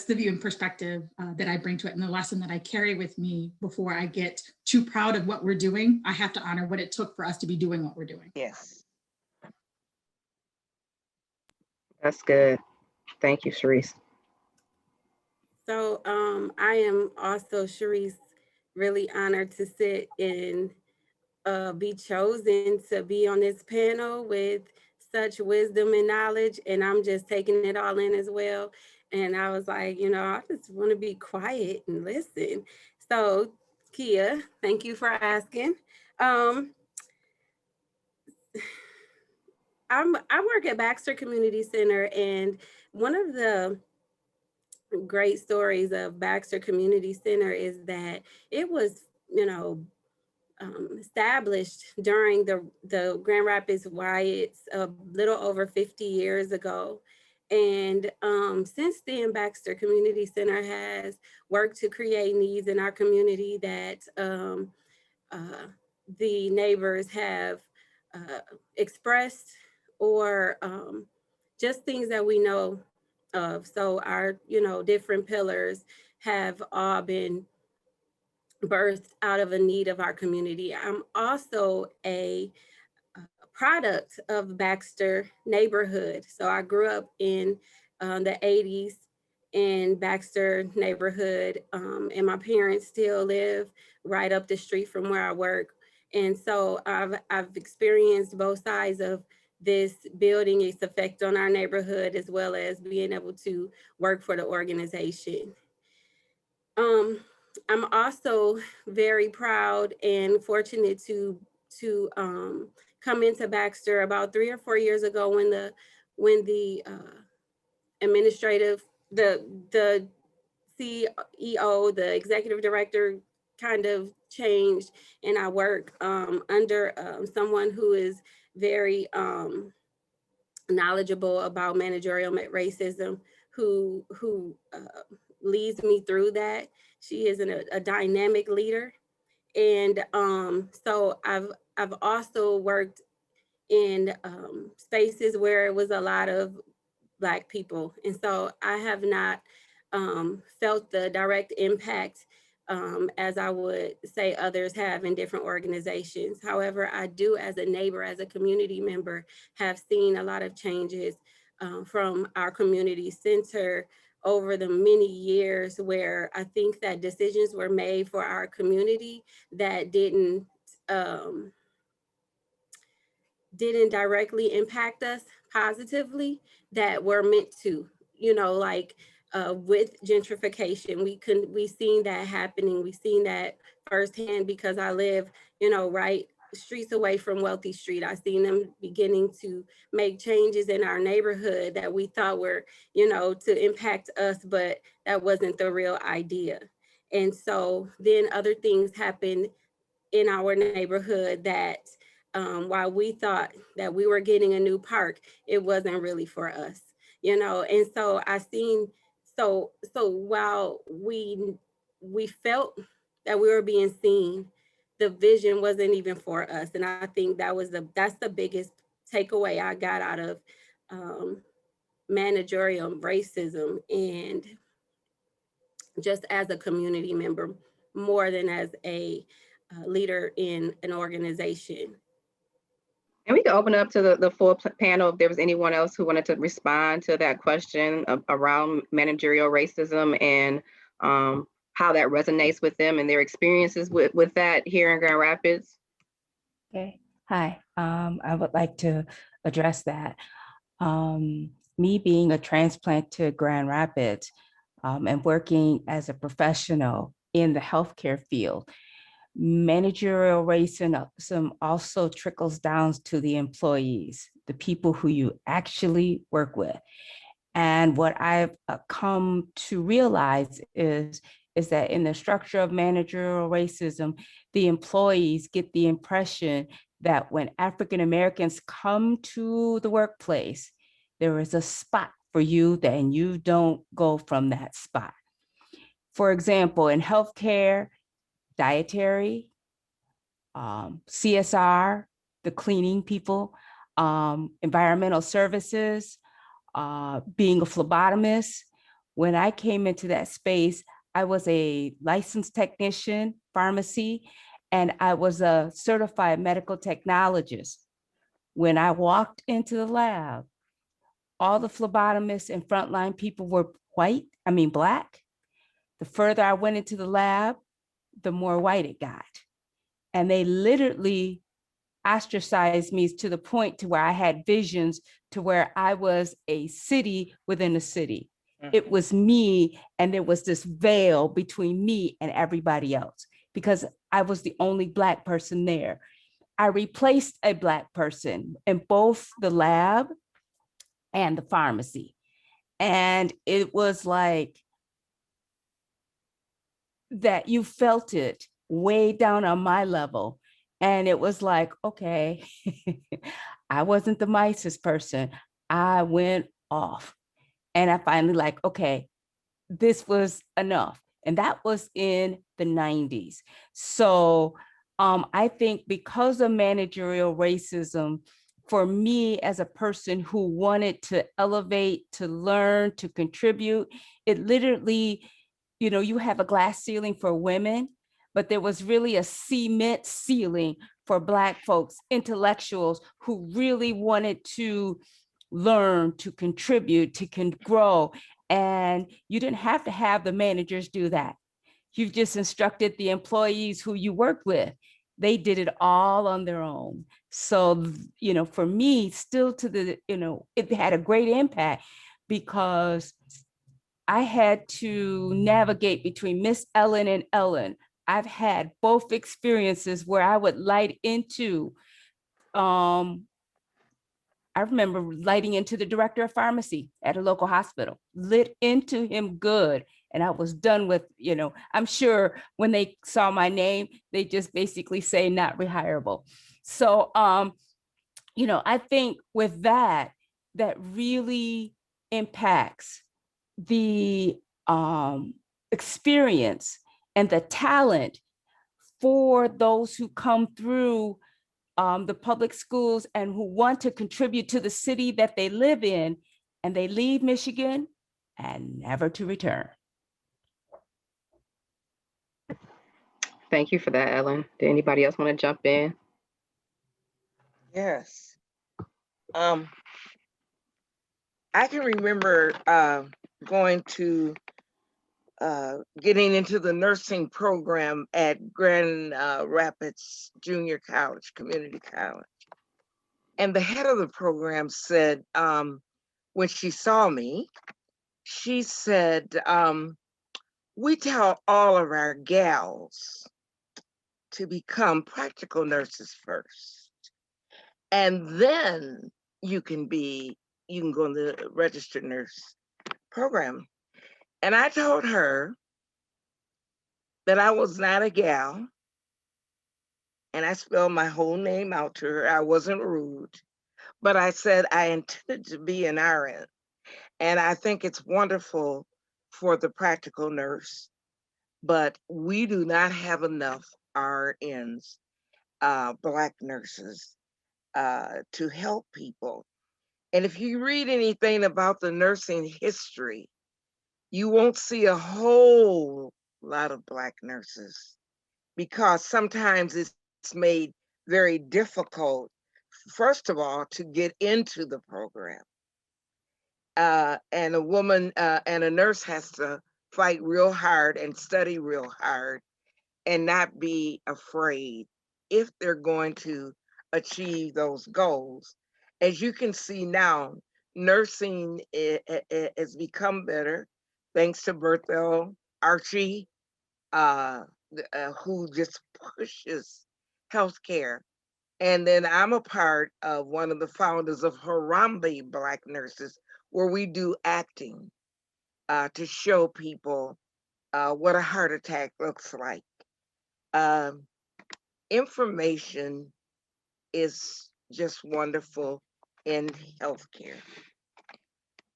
the view and perspective that I bring to it, and the lesson that I carry with me before I get too proud of what we're doing. I have to honor what it took for us to be doing what we're doing. Yes. That's good. Thank you, Sharice. So I am also, Sharice, really honored to sit and be chosen to be on this panel with such wisdom and knowledge, and I'm just taking it all in as well. And I was like, I just want to be quiet and listen. So Kia, thank you for asking. I work at Baxter Community Center, and one of the great stories of Baxter Community Center is that it was, established during the Grand Rapids riots a little over 50 years ago. And since then, Baxter Community Center has worked to create needs in our community that the neighbors have expressed, or just things that we know of. So our, different pillars have all been birthed out of a need of our community. I'm also a product of Baxter neighborhood. So I grew up in the 80s in Baxter neighborhood, and my parents still live right up the street from where I work. And so I've experienced both sides of this building, its effect on our neighborhood, as well as being able to work for the organization. I'm also very proud and fortunate to come into Baxter about 3 or 4 years ago when the administrative, the CEO, the executive director kind of changed, and I work under someone who is very knowledgeable about managerial racism who leads me through that. She is a dynamic leader. And so I've also worked in spaces where it was a lot of Black people. And so I have not felt the direct impact as I would say others have in different organizations. However, I do, as a neighbor, as a community member, have seen a lot of changes from our community center over the many years, where I think that decisions were made for our community that didn't directly impact us positively, that were meant to, like with gentrification, we seen that happening. We seen that firsthand because I live, right streets away from Wealthy Street. I seen them beginning to make changes in our neighborhood that we thought were, to impact us, but that wasn't the real idea. And so then other things happened in our neighborhood that while we thought that we were getting a new park, it wasn't really for us, And so I seen, so while we felt that we were being seen, the vision wasn't even for us. And I think that's the biggest takeaway I got out of managerial racism, and just as a community member more than as a leader in an organization. And we can open up to the full panel if there was anyone else who wanted to respond to that question around managerial racism and how that resonates with them and their experiences with that here in Grand Rapids. Okay, hi, I would like to address that. Me being a transplant to Grand Rapids and working as a professional in the healthcare field, managerial racism also trickles down to the employees, the people who you actually work with. And what I've come to realize is that in the structure of managerial racism, the employees get the impression that when African Americans come to the workplace, there is a spot for you, and you don't go from that spot. For example, in healthcare, dietary, CSR, the cleaning people, environmental services, being a phlebotomist. When I came into that space, I was a licensed technician, pharmacy, and I was a certified medical technologist. When I walked into the lab, all the phlebotomists and frontline people were Black. The further I went into the lab, the more white it got. And they literally ostracized me to the point to where I had visions to where I was a city within a city. It was me, and there was this veil between me and everybody else because I was the only Black person there. I replaced a Black person in both the lab and the pharmacy. And it was like that you felt it way down on my level. And it was like, okay, I wasn't the nicest person. I went off. And I finally like, okay, this was enough. And that was in the 90s. So I think because of managerial racism, for me as a person who wanted to elevate, to learn, to contribute, it literally, you have a glass ceiling for women, but there was really a cement ceiling for Black folks, intellectuals who really wanted to learn, to contribute, to grow. And you didn't have to have the managers do that. You've just instructed the employees who you work with. They did it all on their own. So, for me, still it had a great impact because I had to navigate between Miss Ellen and Ellen. I've had both experiences where I would light into, I remember lighting into the director of pharmacy at a local hospital, lit into him good. And I was done with, I'm sure when they saw my name, they just basically say not rehirable. So, I think with that, that really impacts the experience and the talent for those who come through the public schools and who want to contribute to the city that they live in, and they leave Michigan and never to return. Thank you for that, Ellen. Did anybody else want to jump in? Yes. I can remember going to getting into the nursing program at Grand Rapids Junior College, Community College. And the head of the program said, when she saw me, she said, we tell all of our gals to become practical nurses first. And then you can go in the registered nurse program. And I told her that I was not a gal. And I spelled my whole name out to her. I wasn't rude, but I said I intended to be an RN. And I think it's wonderful for the practical nurse, but we do not have enough RNs, Black nurses, to help people. And if you read anything about the nursing history, you won't see a whole lot of Black nurses, because sometimes it's made very difficult, first of all, to get into the program. And a woman and a nurse has to fight real hard and study real hard and not be afraid if they're going to achieve those goals. As you can see now, nursing has become better thanks to Berthel Archie, who just pushes healthcare. And then I'm a part of one of the founders of Harambe Black Nurses, where we do acting to show people what a heart attack looks like. Information is just wonderful in healthcare,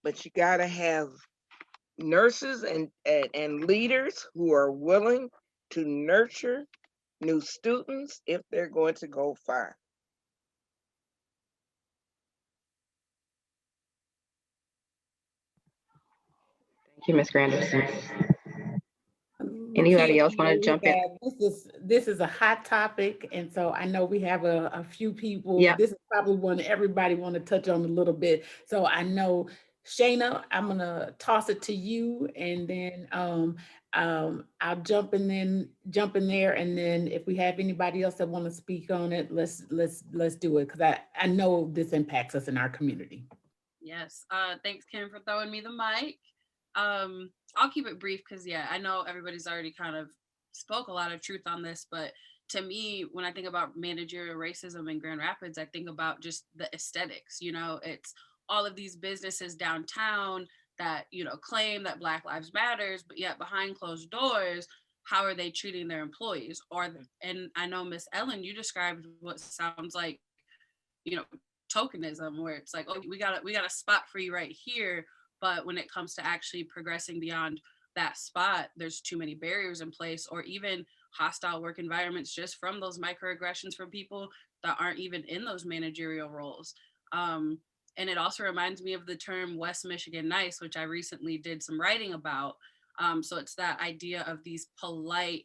but you gotta have nurses and leaders who are willing to nurture new students if they're going to go far. Thank you, Ms. Granderson. Lakia, Anybody else you want know, to jump in? this is a hot topic, and so I know we have a few people. Yeah. This is probably one everybody want to touch on a little bit. So I know, Shayna, I'm gonna toss it to you, and then I'll jump in there, and then if we have anybody else that want to speak on it, let's do it, because I know this impacts us in our community. Yes. Thanks, Kim, for throwing me the mic. I'll keep it brief because, yeah, I know everybody's already kind of spoke a lot of truth on this, but to me, when I think about managerial racism in Grand Rapids, I think about just the aesthetics. You know, it's all of these businesses downtown that, you know, claim that Black Lives Matters, but yet behind closed doors, how are they treating their employees? And I know, Miss Ellen, you described what sounds like, you know, tokenism, where it's like, oh, we got a spot for you right here, but when it comes to actually progressing beyond that spot, there's too many barriers in place, or even hostile work environments just from those microaggressions from people that aren't even in those managerial roles. And it also reminds me of the term West Michigan nice, which I recently did some writing about. So it's that idea of these polite,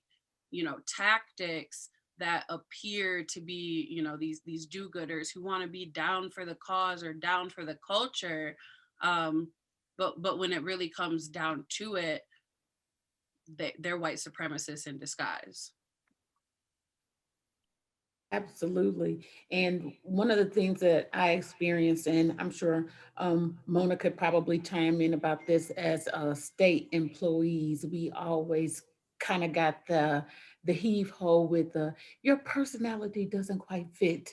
you know, tactics that appear to be, you know, these do-gooders who want to be down for the cause or down for the culture. But when it really comes down to it, they're white supremacists in disguise. Absolutely. And one of the things that I experienced, and I'm sure Mona could probably chime in about this, as state employees, we always kind of got the heave ho with your personality doesn't quite fit.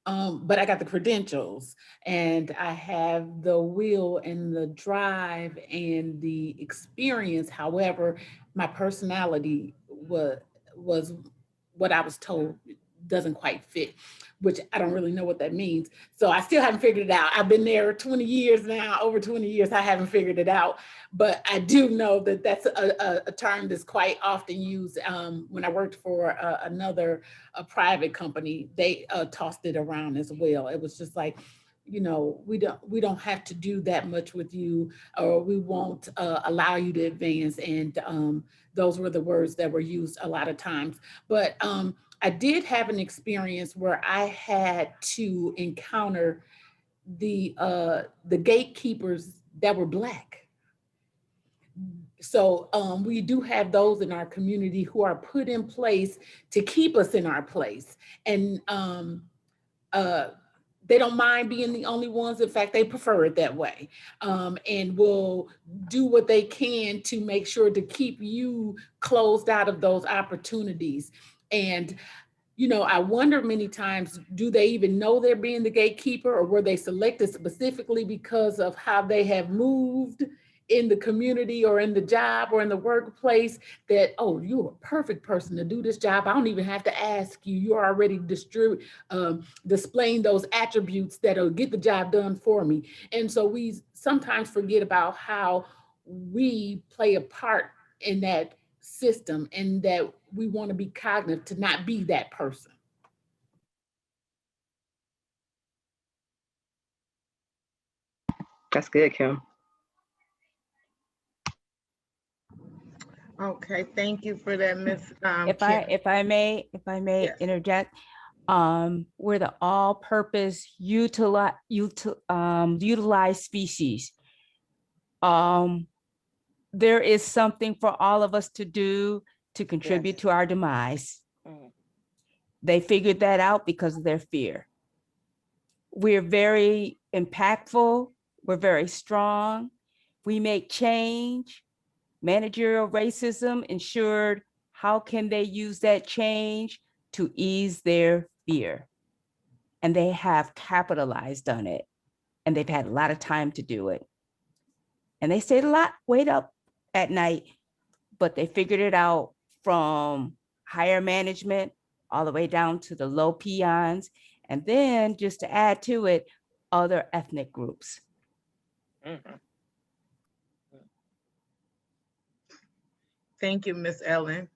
But I got the credentials, and I have the will and the drive and the experience. However, my personality was what I was told doesn't quite fit, which I don't really know what that means. So I still haven't figured it out. I've been there 20 years now, over 20 years, I haven't figured it out. But I do know that that's a term that's quite often used. When I worked for a private company, they tossed it around as well. It was just like, you know, we don't have to do that much with you, or we won't allow you to advance. And those were the words that were used a lot of times. But I did have an experience where I had to encounter the gatekeepers that were Black. So we do have those in our community who are put in place to keep us in our place. And they don't mind being the only ones. In fact, they prefer it that way, and will do what they can to make sure to keep you closed out of those opportunities. And you know, I wonder many times, do they even know they're being the gatekeeper, or were they selected specifically because of how they have moved in the community or in the job or in the workplace, that, oh, you're a perfect person to do this job. I don't even have to ask you. You're already displaying those attributes that'll get the job done for me. And so we sometimes forget about how we play a part in that system, and that we want to be cognizant to not be that person. That's good, Kim. Okay, thank you for that, Miss. If I may Yes. interject, we're the all-purpose utilized species. There is something for all of us to do to contribute to our demise. They figured that out because of their fear. We're very impactful. We're very strong. We make change. Managerial racism ensured how can they use that change to ease their fear. And they have capitalized on it. And they've had a lot of time to do it. And they stayed wait up at night, but they figured it out from higher management all the way down to the low peons. And then just to add to it, other ethnic groups. Thank you, Miss Ellen.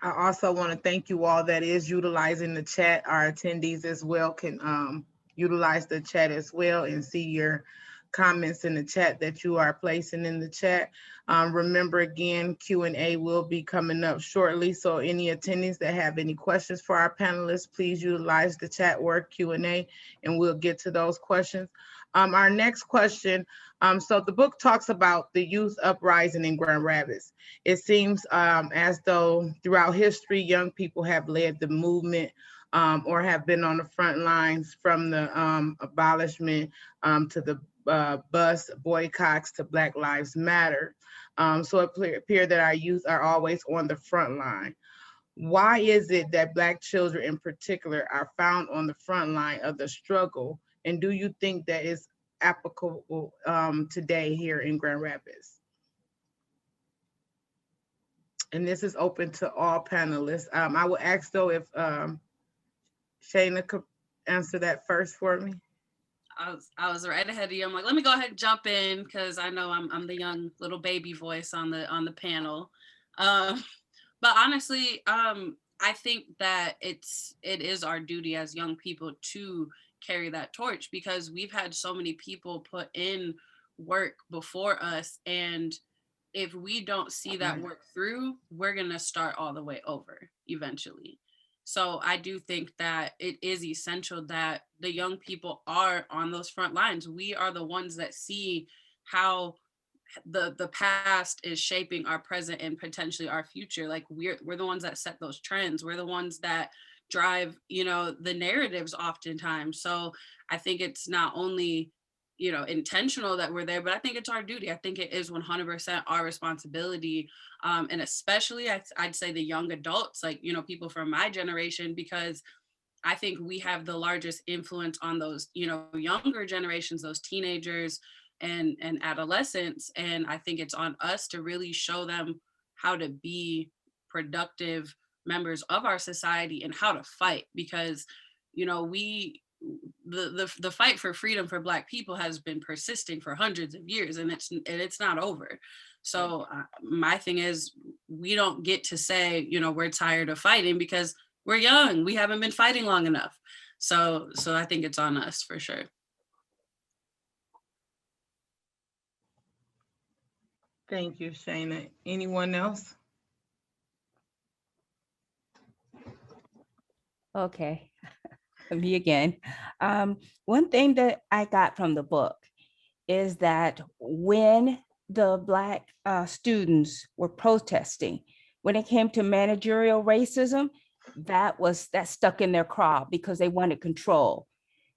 I also want to thank you all that is utilizing the chat. Our attendees as well can utilize the chat as well and see your comments in the chat that you are placing in the chat. Remember again, Q&A will be coming up shortly. So any attendees that have any questions for our panelists, please utilize the chat or Q&A and we'll get to those questions. Our next question, so the book talks about the youth uprising in Grand Rapids. It seems as though throughout history, young people have led the movement or have been on the front lines, from the abolishment to the bus boycotts to Black Lives Matter. So it appears that our youth are always on the front line. Why is it that Black children in particular are found on the front line of the struggle? And do you think that is applicable today here in Grand Rapids? And this is open to all panelists. I will ask though if Shayna could answer that first for me. I was right ahead of you. I'm like, let me go ahead and jump in because I know I'm the young little baby voice on the panel. But honestly, I think that it is our duty as young people to carry that torch, because we've had so many people put in work before us, and if we don't see that work through, we're gonna start all the way over eventually. So I do think that it is essential that the young people are on those front lines. We are the ones that see how the past is shaping our present and potentially our future. Like we're the ones that set those trends. We're the ones that drive, you know, the narratives oftentimes. So I think it's not only, you know, intentional that we're there, but I think it's our duty. I think it is 100% our responsibility. And especially I'd say the young adults, like, you know, people from my generation, because I think we have the largest influence on those, you know, younger generations, those teenagers and adolescents. And I think it's on us to really show them how to be productive members of our society and how to fight, because, you know, the fight for freedom for Black people has been persisting for hundreds of years, and it's not over. So my thing is, we don't get to say, you know, we're tired of fighting, because we're young. We haven't been fighting long enough. So I think it's on us for sure. Thank you, Shayna. Anyone else? Okay, me again. One thing that I got from the book is that when the Black students were protesting, when it came to managerial racism, that stuck in their craw because they wanted control.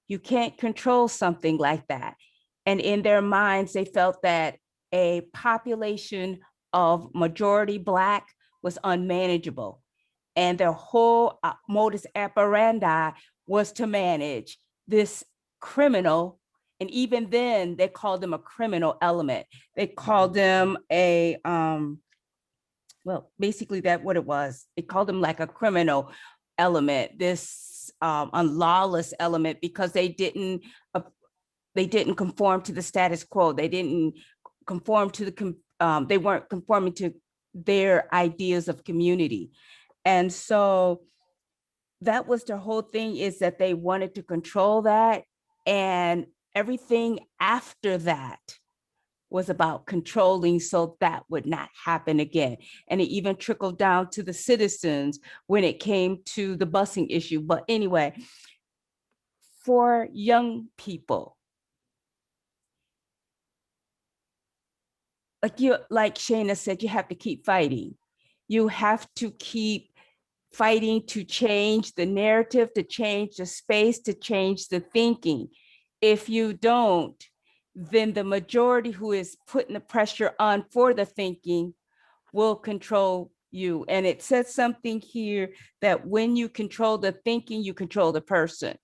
You can't control something like that. And in their minds, they felt that a population of majority Black was unmanageable. And their whole modus operandi was to manage this criminal. And even then, they called them a criminal element. They called them well, basically that's what it was. They called them like a criminal element, this unlawless element, because they didn't conform to the status quo. They didn't conform to they weren't conforming to their ideas of community. And so that was their whole thing, is that they wanted to control that. And everything after that was about controlling so that would not happen again. And it even trickled down to the citizens when it came to the busing issue. But anyway, for young people, like Shayna said, you have to keep fighting. You have to keep fighting to change the narrative, to change the space, to change the thinking. If you don't, then the majority who is putting the pressure on for the thinking will control you. And it says something here that when you control the thinking, you control the person.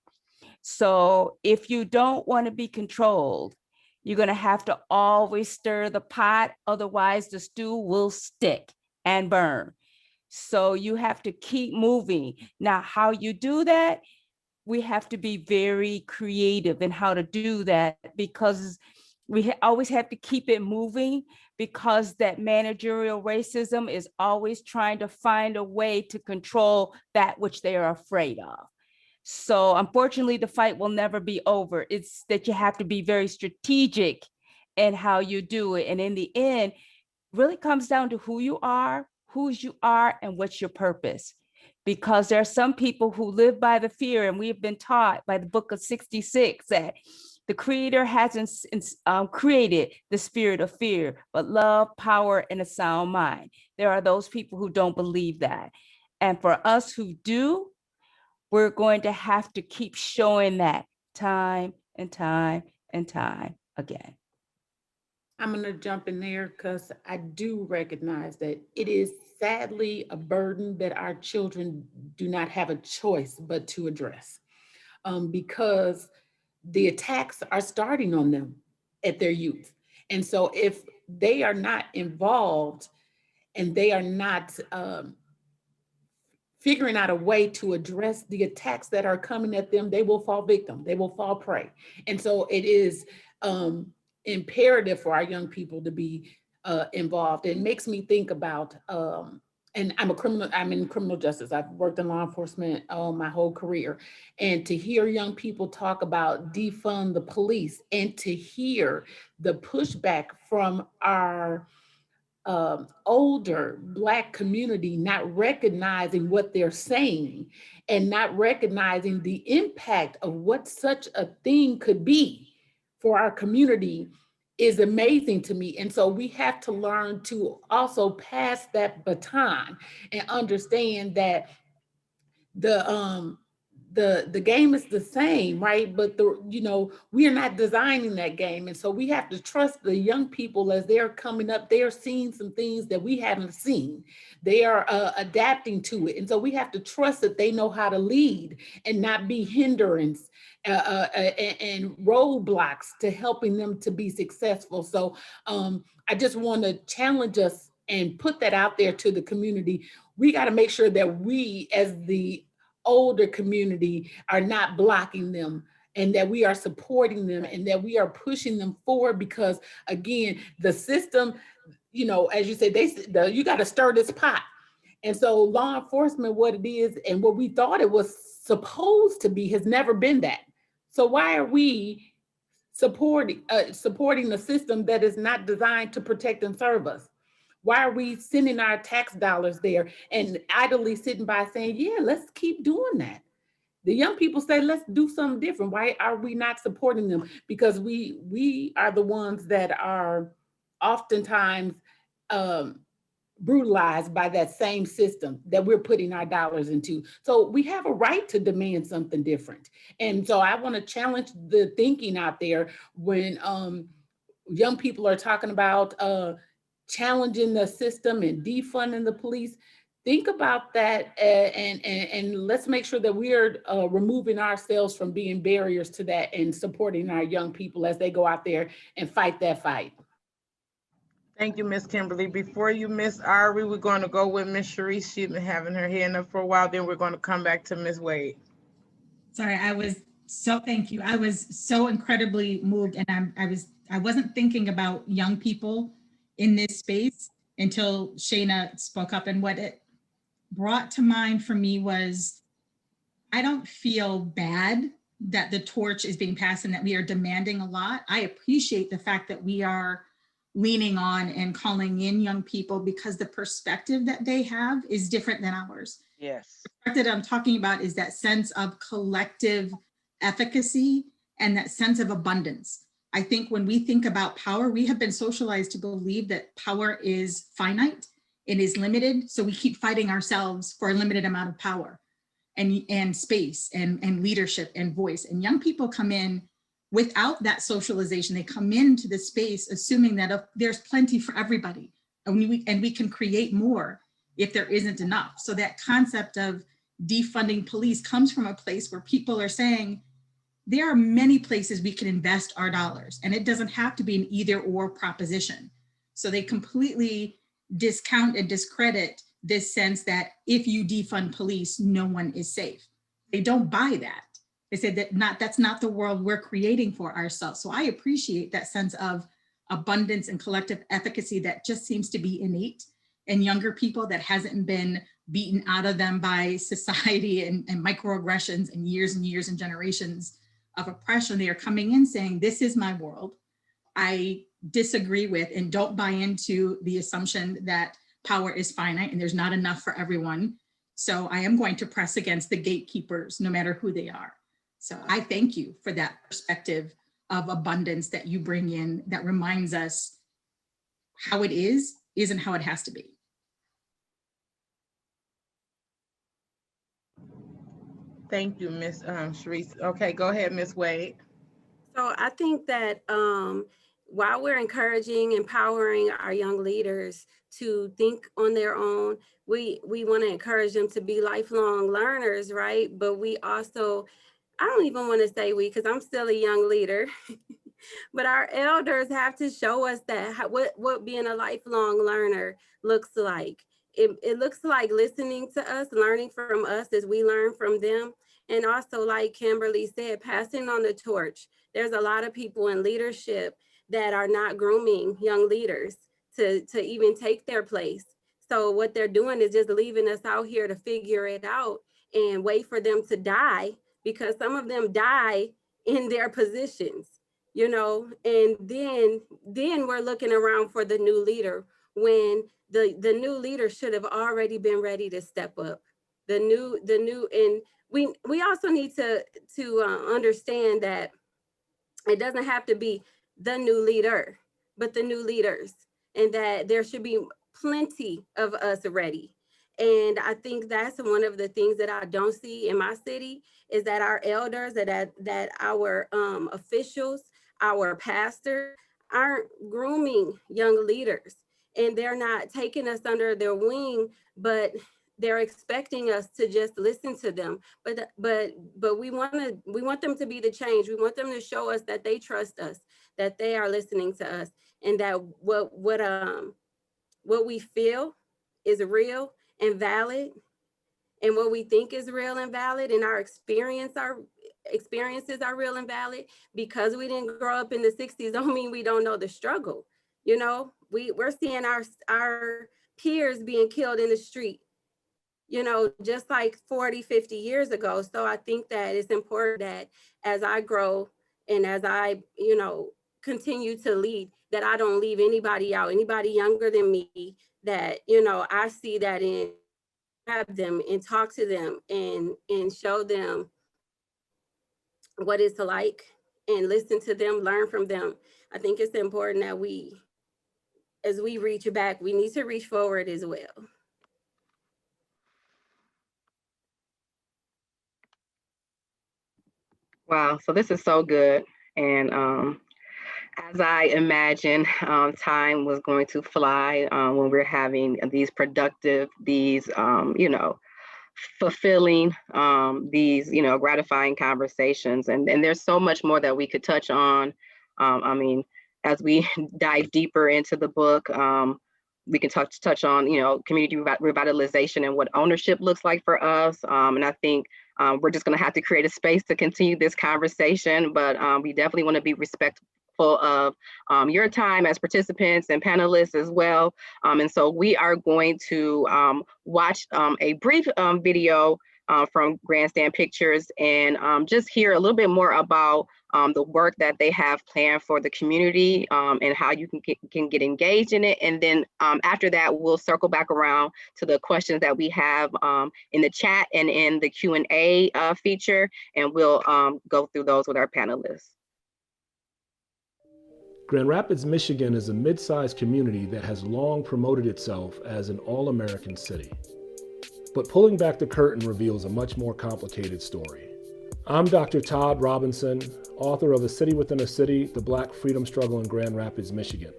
So if you don't want to be controlled, you're going to have to always stir the pot, otherwise the stew will stick and burn. So you have to keep moving. Now, how you do that, we have to be very creative in how to do that, because we always have to keep it moving, because that managerial racism is always trying to find a way to control that which they are afraid of. So unfortunately, the fight will never be over. It's that you have to be very strategic in how you do it. And in the end, really comes down to who you are, whose you are, and what's your purpose. Because there are some people who live by the fear, and we've been taught by the book of 66 that the creator hasn't created the spirit of fear, but love, power, and a sound mind. There are those people who don't believe that. And for us who do, we're going to have to keep showing that time and time and time again. I'm going to jump in there because I do recognize that it is sadly a burden that our children do not have a choice but to address, because the attacks are starting on them at their youth. And so if they are not involved and they are not figuring out a way to address the attacks that are coming at them, they will fall victim, they will fall prey. And so it is imperative for our young people to be involved. It makes me think about, and I'm in criminal justice. I've worked in law enforcement my whole career. And to hear young people talk about defund the police, and to hear the pushback from our older Black community not recognizing what they're saying and not recognizing the impact of what such a thing could be for our community is amazing to me. And so we have to learn to also pass that baton and understand that the game is the same, right? But we are not designing that game. And so we have to trust the young people as they're coming up. They are seeing some things that we haven't seen. They are adapting to it. And so we have to trust that they know how to lead and not be hindrance and roadblocks to helping them to be successful. So I just want to challenge us and put that out there to the community, we got to make sure that we as the older community are not blocking them, and that we are supporting them, and that we are pushing them forward, because again, the system, you know, as you said, you got to stir this pot. And so law enforcement, what it is and what we thought it was supposed to be, has never been that. So why are we supporting the system that is not designed to protect and serve us? Why are we sending our tax dollars there and idly sitting by saying, yeah, let's keep doing that? The young people say, let's do something different. Why are we not supporting them? Because we are the ones that are oftentimes brutalized by that same system that we're putting our dollars into. So we have a right to demand something different. And so I want to challenge the thinking out there when young people are talking about challenging the system and defunding the police. Think about that, and let's make sure that we're removing ourselves from being barriers to that and supporting our young people as they go out there and fight that fight. Thank you, Miss Kimberly. Before you, Miss Ari, we're going to go with Miss Sharice. She's been having her hand up for a while. Then we're going to come back to Miss Wade. Sorry, thank you. I was so incredibly moved, and I wasn't thinking about young people in this space until Shayna spoke up. And what it brought to mind for me was, I don't feel bad that the torch is being passed and that we are demanding a lot. I appreciate the fact that we are leaning on and calling in young people, because the perspective that they have is different than ours. Yes. The perspective that I'm talking about is that sense of collective efficacy and that sense of abundance. I think when we think about power, we have been socialized to believe that power is finite, it is limited. So we keep fighting ourselves for a limited amount of power and space and leadership and voice. And young people come in without that socialization. They come into the space assuming that there's plenty for everybody, and we can create more if there isn't enough. So that concept of defunding police comes from a place where people are saying, there are many places we can invest our dollars, and it doesn't have to be an either or proposition. So they completely discount and discredit this sense that if you defund police, no one is safe. They don't buy that. They said that that's not the world we're creating for ourselves. So I appreciate that sense of abundance and collective efficacy that just seems to be innate in younger people, that hasn't been beaten out of them by society and microaggressions and years and generations of oppression. They are coming in saying, this is my world. I disagree with and don't buy into the assumption that power is finite and there's not enough for everyone. So I am going to press against the gatekeepers, no matter who they are. So I thank you for that perspective of abundance that you bring in, that reminds us how it isn't how it has to be. Thank you, Miss Sharice. Okay, go ahead, Miss Wade. So I think that while we're encouraging, empowering our young leaders to think on their own, we want to encourage them to be lifelong learners, right? But we also, I don't even want to say we, because I'm still a young leader, but our elders have to show us that what being a lifelong learner looks like. It looks like listening to us, learning from us as we learn from them. And also, like Kimberly said, passing on the torch. There's a lot of people in leadership that are not grooming young leaders to even take their place. So what they're doing is just leaving us out here to figure it out and wait for them to die, because some of them die in their positions, you know, and then we're looking around for the new leader when the new leader should have already been ready to step up. And we also need to understand that it doesn't have to be the new leader, but the new leaders, and that there should be plenty of us ready. And I think that's one of the things that I don't see in my city, is that our elders, that our officials, our pastors aren't grooming young leaders, and they're not taking us under their wing, but they're expecting us to just listen to them. But we want them to be the change. We want them to show us that they trust us, that they are listening to us, and that what we feel is real and valid, and what we think is real and valid, and our experiences are real and valid. Because we didn't grow up in the 60s don't mean we don't know the struggle. You know, we're seeing our peers being killed in the street, you know, just like 40, 50 years ago. So I think that it's important that as I grow and as I, you know, continue to lead, that I don't leave anybody out, anybody younger than me, that, you know, I see that in, grab them and talk to them and show them what it's like and listen to them, learn from them. I think it's important that we, as we reach back, we need to reach forward as well. Wow, so this is so good. And as I imagine, time was going to fly when we're having these productive, these, you know, fulfilling, these, you know, gratifying conversations. And there's so much more that we could touch on. I mean, as we dive deeper into the book, we can touch on, you know, community revitalization and what ownership looks like for us. And I think we're just going to have to create a space to continue this conversation, but we definitely want to be respectful of your time as participants and panelists as well. And so we are going to watch a brief video from Grandstand Pictures and just hear a little bit more about the work that they have planned for the community and how you can get engaged in it. And then after that, we'll circle back around to the questions that we have in the chat and in the Q&A feature, and we'll go through those with our panelists. Grand Rapids, Michigan is a mid-sized community that has long promoted itself as an all-American city. But pulling back the curtain reveals a much more complicated story. I'm Dr. Todd Robinson, author of A City Within a City, The Black Freedom Struggle in Grand Rapids, Michigan.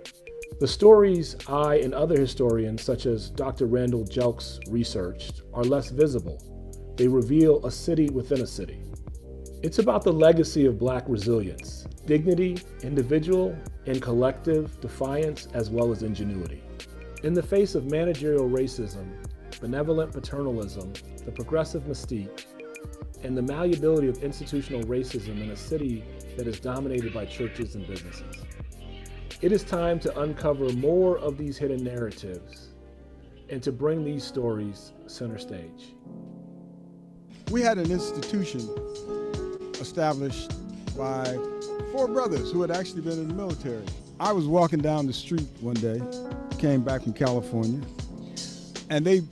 The stories I and other historians, such as Dr. Randall Jelks, researched are less visible. They reveal a city within a city. It's about the legacy of Black resilience, dignity, individual and collective defiance, as well as ingenuity. In the face of managerial racism, benevolent paternalism, the progressive mystique, and the malleability of institutional racism in a city that is dominated by churches and businesses. It is time to uncover more of these hidden narratives and to bring these stories center stage. We had an institution established by 4 brothers who had actually been in the military. I was walking down the street one day, came back from California, and they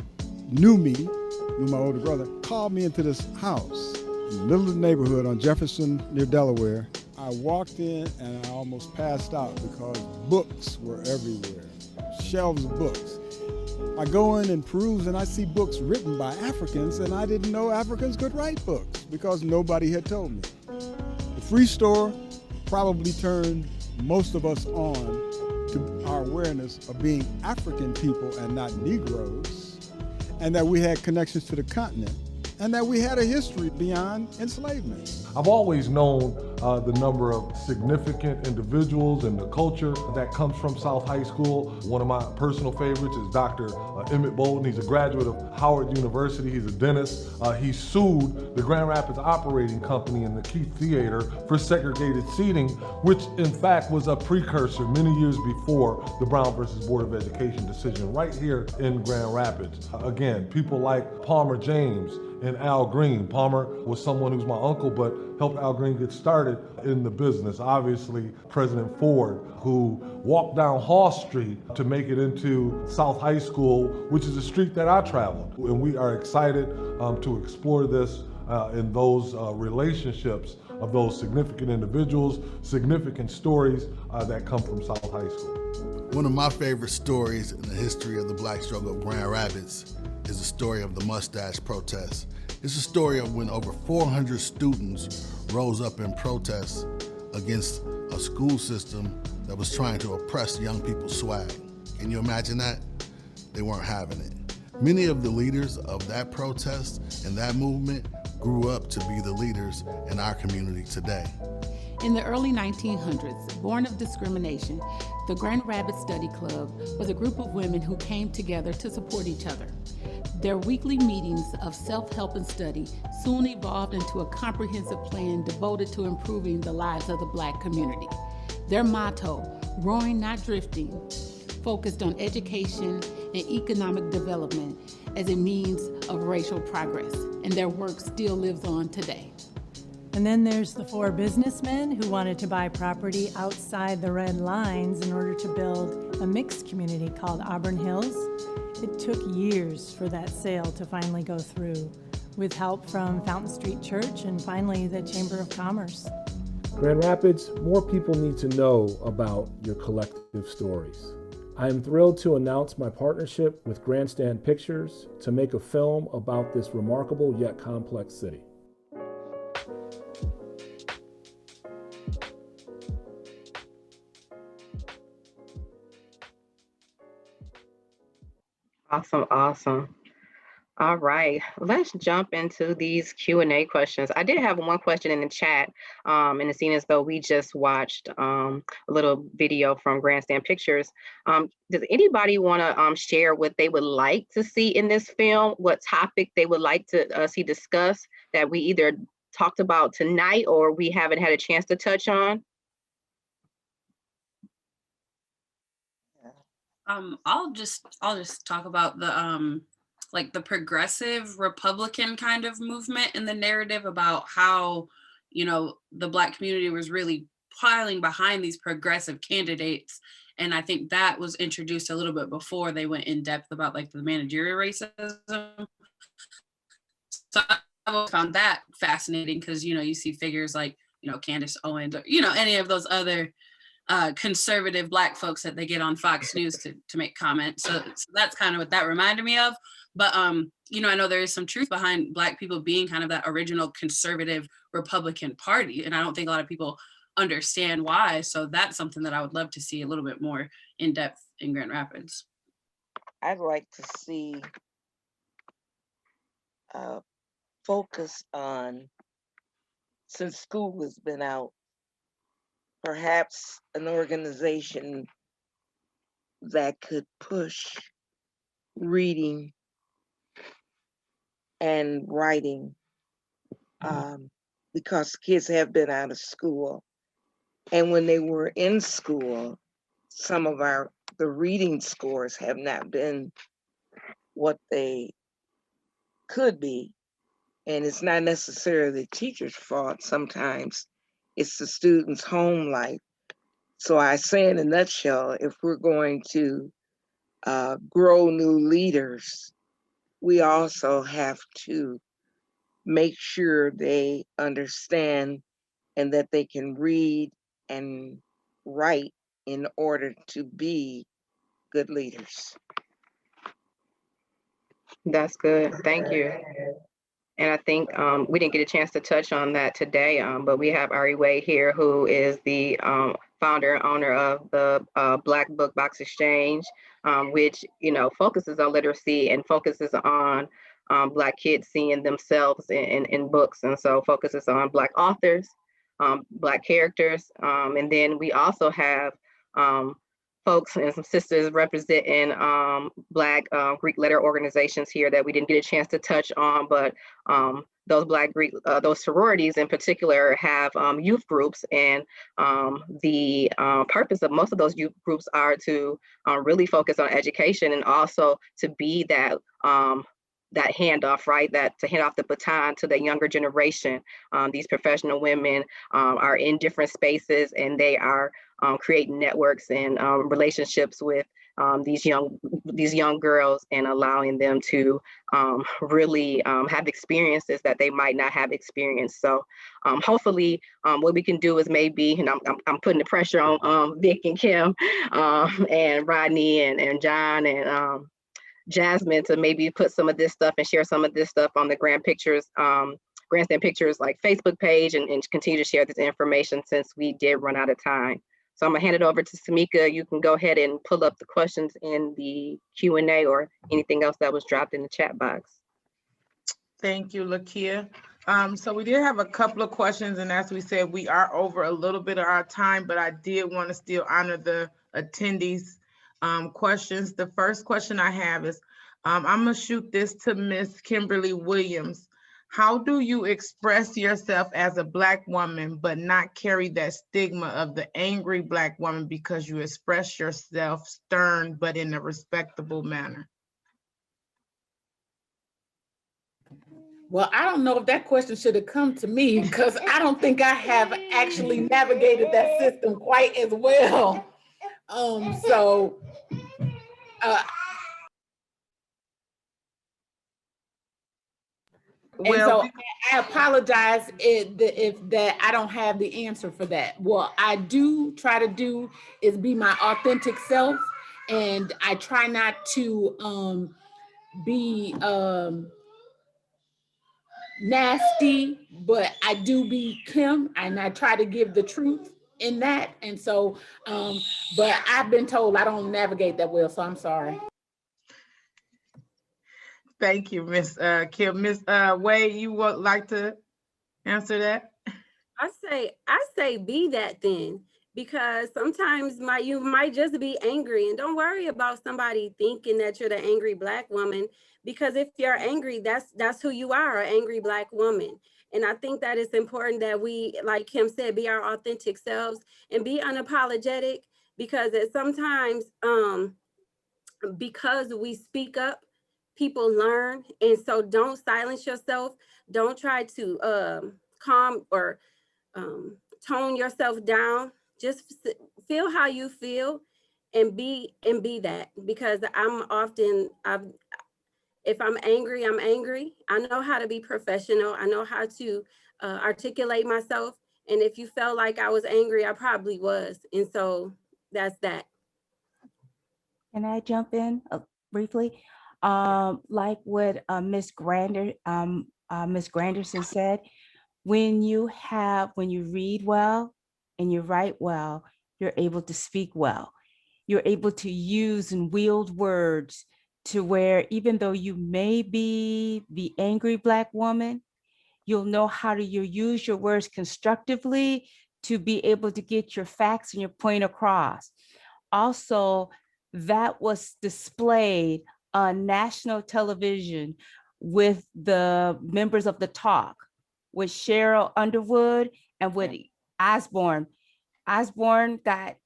knew my older brother, called me into this house in the middle of the neighborhood on Jefferson near Delaware. I walked in and I almost passed out because books were everywhere, shelves of books. I go in and peruse and I see books written by Africans, and I didn't know Africans could write books because nobody had told me. The Free Store probably turned most of us on to our awareness of being African people and not Negroes, and that we had connections to the continent, and that we had a history beyond enslavement. I've always known the number of significant individuals and the culture that comes from South High School. One of my personal favorites is Dr. Emmett Bolton. He's a graduate of Howard University. He's a dentist. He sued the Grand Rapids Operating Company and the Keith Theater for segregated seating, which in fact was a precursor many years before the Brown versus Board of Education decision right here in Grand Rapids. Again, people like Palmer James and Al Green. Palmer was someone who's my uncle, but helped Al Green get started in the business. Obviously, President Ford, who walked down Hall Street to make it into South High School, which is a street that I traveled. And we are excited to explore this in those relationships of those significant individuals, significant stories that come from South High School. One of my favorite stories in the history of the Black struggle of Grand Rapids is the story of the mustache protest. It's a story of when over 400 students rose up in protest against a school system that was trying to oppress young people's swag. Can you imagine that? They weren't having it. Many of the leaders of that protest and that movement grew up to be the leaders in our community today. In the early 1900s, born of discrimination, The Grand Rapids Study Club was a group of women who came together to support each other. Their weekly meetings of self-help and study soon evolved into a comprehensive plan devoted to improving the lives of the Black community. Their motto, "Roaring Not Drifting," focused on education and economic development as a means of racial progress, and their work still lives on today. And then there's the 4 businessmen who wanted to buy property outside the red lines in order to build a mixed community called Auburn Hills. It took years for that sale to finally go through, with help from Fountain Street Church and finally the Chamber of Commerce. Grand Rapids, more people need to know about your collective stories. I am thrilled to announce my partnership with Grandstand Pictures to make a film about this remarkable yet complex city. Awesome, awesome. All right, let's jump into these Q&A questions. I did have one question in the chat, and it seemed as though we just watched a little video from Grandstand Pictures. Does anybody want to share what they would like to see in this film? What topic they would like to see discussed that we either talked about tonight or we haven't had a chance to touch on? I'll just talk about the like the progressive Republican kind of movement in the narrative about how, you know, the Black community was really piling behind these progressive candidates. And I think that was introduced a little bit before they went in depth about like the managerial racism. So I found that fascinating because, you know, you see figures like, you know, Candace Owens or, you know, any of those other conservative Black folks that they get on Fox News to make comments. So that's kind of what that reminded me of. But, you know, I know there is some truth behind Black people being kind of that original conservative Republican Party. And I don't think a lot of people understand why. So that's something that I would love to see a little bit more in depth in Grand Rapids. I'd like to see focus on, since school has been out, perhaps an organization that could push reading and writing, because kids have been out of school. And when they were in school, some of the reading scores have not been what they could be. And it's not necessarily the teacher's fault. Sometimes it's the student's home life. So I say in a nutshell, if we're going to grow new leaders, we also have to make sure they understand and that they can read and write in order to be good leaders. That's good. Thank you. And I think we didn't get a chance to touch on that today, but we have Ari Wade here, who is the founder and owner of the Black Book Box Exchange, which, you know, focuses on literacy and focuses on Black kids seeing themselves in books. And so focuses on Black authors, Black characters. And then we also have folks and some sisters representing Black Greek letter organizations here that we didn't get a chance to touch on, but those Black Greek, those sororities in particular have youth groups, and the purpose of most of those youth groups are to really focus on education and also to be that that handoff, right? That to hand off the baton to the younger generation. These professional women are in different spaces, and they are creating networks and relationships with these young girls, and allowing them to really have experiences that they might not have experienced. So hopefully what we can do is maybe, and I'm putting the pressure on Vic and Kim and Rodney and John and Jasmine to maybe put some of this stuff and share some of this stuff on the Grandstand Pictures like Facebook page, and continue to share this information since we did run out of time. So I'm gonna hand it over to Samika. You can go ahead and pull up the questions in the Q&A or anything else that was dropped in the chat box. Thank you, Lakia. So we did have a couple of questions, and as we said, we are over a little bit of our time, but I did want to still honor the attendees questions. The first question I have is, I'm gonna shoot this to Miss Kimberly Williams. How do you express yourself as a Black woman, but not carry that stigma of the angry Black woman because you express yourself stern, but in a respectable manner? Well, I don't know if that question should have come to me because I don't think I have actually navigated that system quite as well. So I apologize if that I don't have the answer for that. What I do try to do is be my authentic self, and I try not to be nasty, but I do be Kim, and I try to give the truth in that. And so, but I've been told I don't navigate that well, so I'm sorry. Thank you, Miss Kim. Miss Wade, you would like to answer that? I say be that then, because sometimes you might just be angry, and don't worry about somebody thinking that you're the angry Black woman, because if you're angry, that's who you are, an angry Black woman. And I think that it's important that we, like Kim said, be our authentic selves and be unapologetic, because sometimes because we speak up, people learn. And so don't silence yourself. Don't try to calm or tone yourself down. Just feel how you feel and be that, because if I'm angry, I'm angry. I know how to be professional. I know how to articulate myself. And if you felt like I was angry, I probably was. And so that's that. Can I jump in briefly? Like what Miss Granderson said, when you read well and you write well, you're able to speak well. You're able to use and wield words to where even though you may be the angry Black woman, you'll know how to use your words constructively to be able to get your facts and your point across. Also, that was displayed on national television with the members of the Talk, with Cheryl Underwood and with Osborne. Osborne got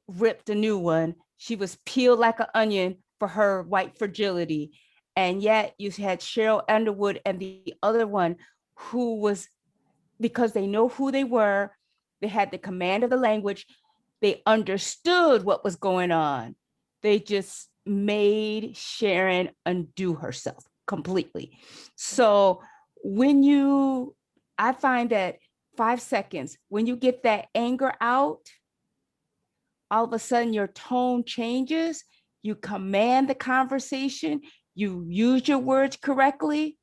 ripped a new one. She was peeled like an onion for her white fragility. And yet you had Cheryl Underwood and the other one who was, because they know who they were, they had the command of the language, they understood what was going on. They just made Sharon undo herself completely. So I find that 5 seconds, when you get that anger out, all of a sudden your tone changes, you command the conversation, you use your words correctly.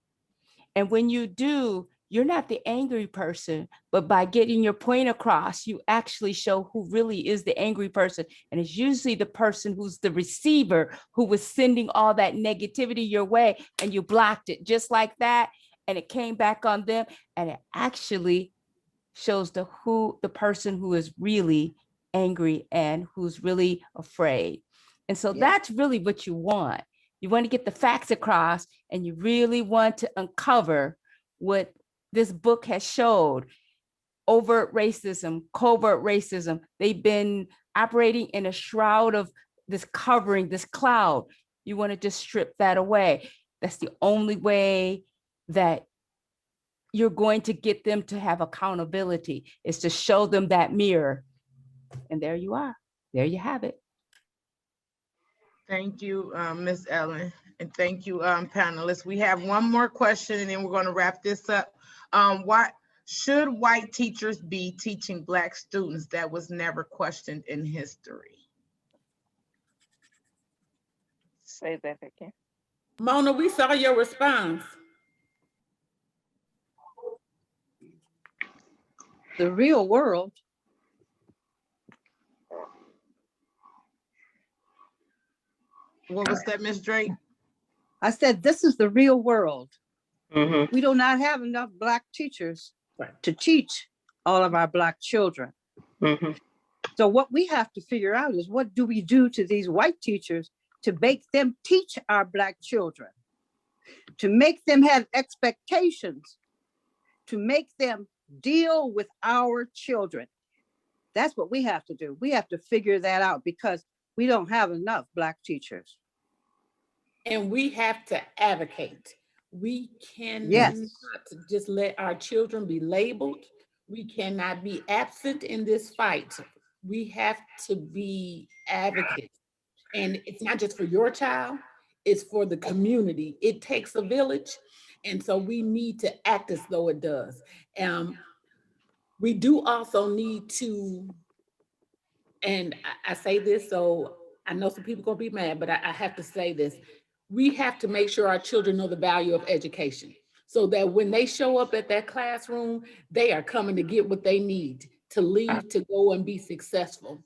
And when you do, you're not the angry person, but by getting your point across, you actually show who really is the angry person. And it's usually the person who's the receiver, who was sending all that negativity your way, and you blocked it just like that. And it came back on them. And it actually shows the person who is really angry and who's really afraid. And so that's really what you want. You want to get the facts across, and you really want to uncover what this book has showed. Overt racism, covert racism, they've been operating in a shroud of this covering, this cloud. You want to just strip that away. That's the only way that you're going to get them to have accountability, is to show them that mirror. And there you are. There you have it. Thank you, Ms. Ellen, and thank you, panelists. We have one more question, and then we're going to wrap this up. Why should white teachers be teaching Black students? That was never questioned in history. Say that again. Mona, we saw your response. The real world. What was that, Ms. Drake? I said, this is the real world. Mm-hmm. We do not have enough Black teachers to teach all of our Black children. Mm-hmm. So what we have to figure out is, what do we do to these white teachers to make them teach our Black children, to make them have expectations, to make them deal with our children? That's what we have to do. We have to figure that out, because we don't have enough Black teachers. And we have to advocate. We cannot Yes. just let our children be labeled. We cannot be absent in this fight. We have to be advocates. And it's not just for your child, it's for the community. It takes a village. And so we need to act as though it does. We do also need to, and I say this, so I know some people gonna be mad, but I have to say this. We have to make sure our children know the value of education, so that when they show up at that classroom, they are coming to get what they need to leave to go and be successful.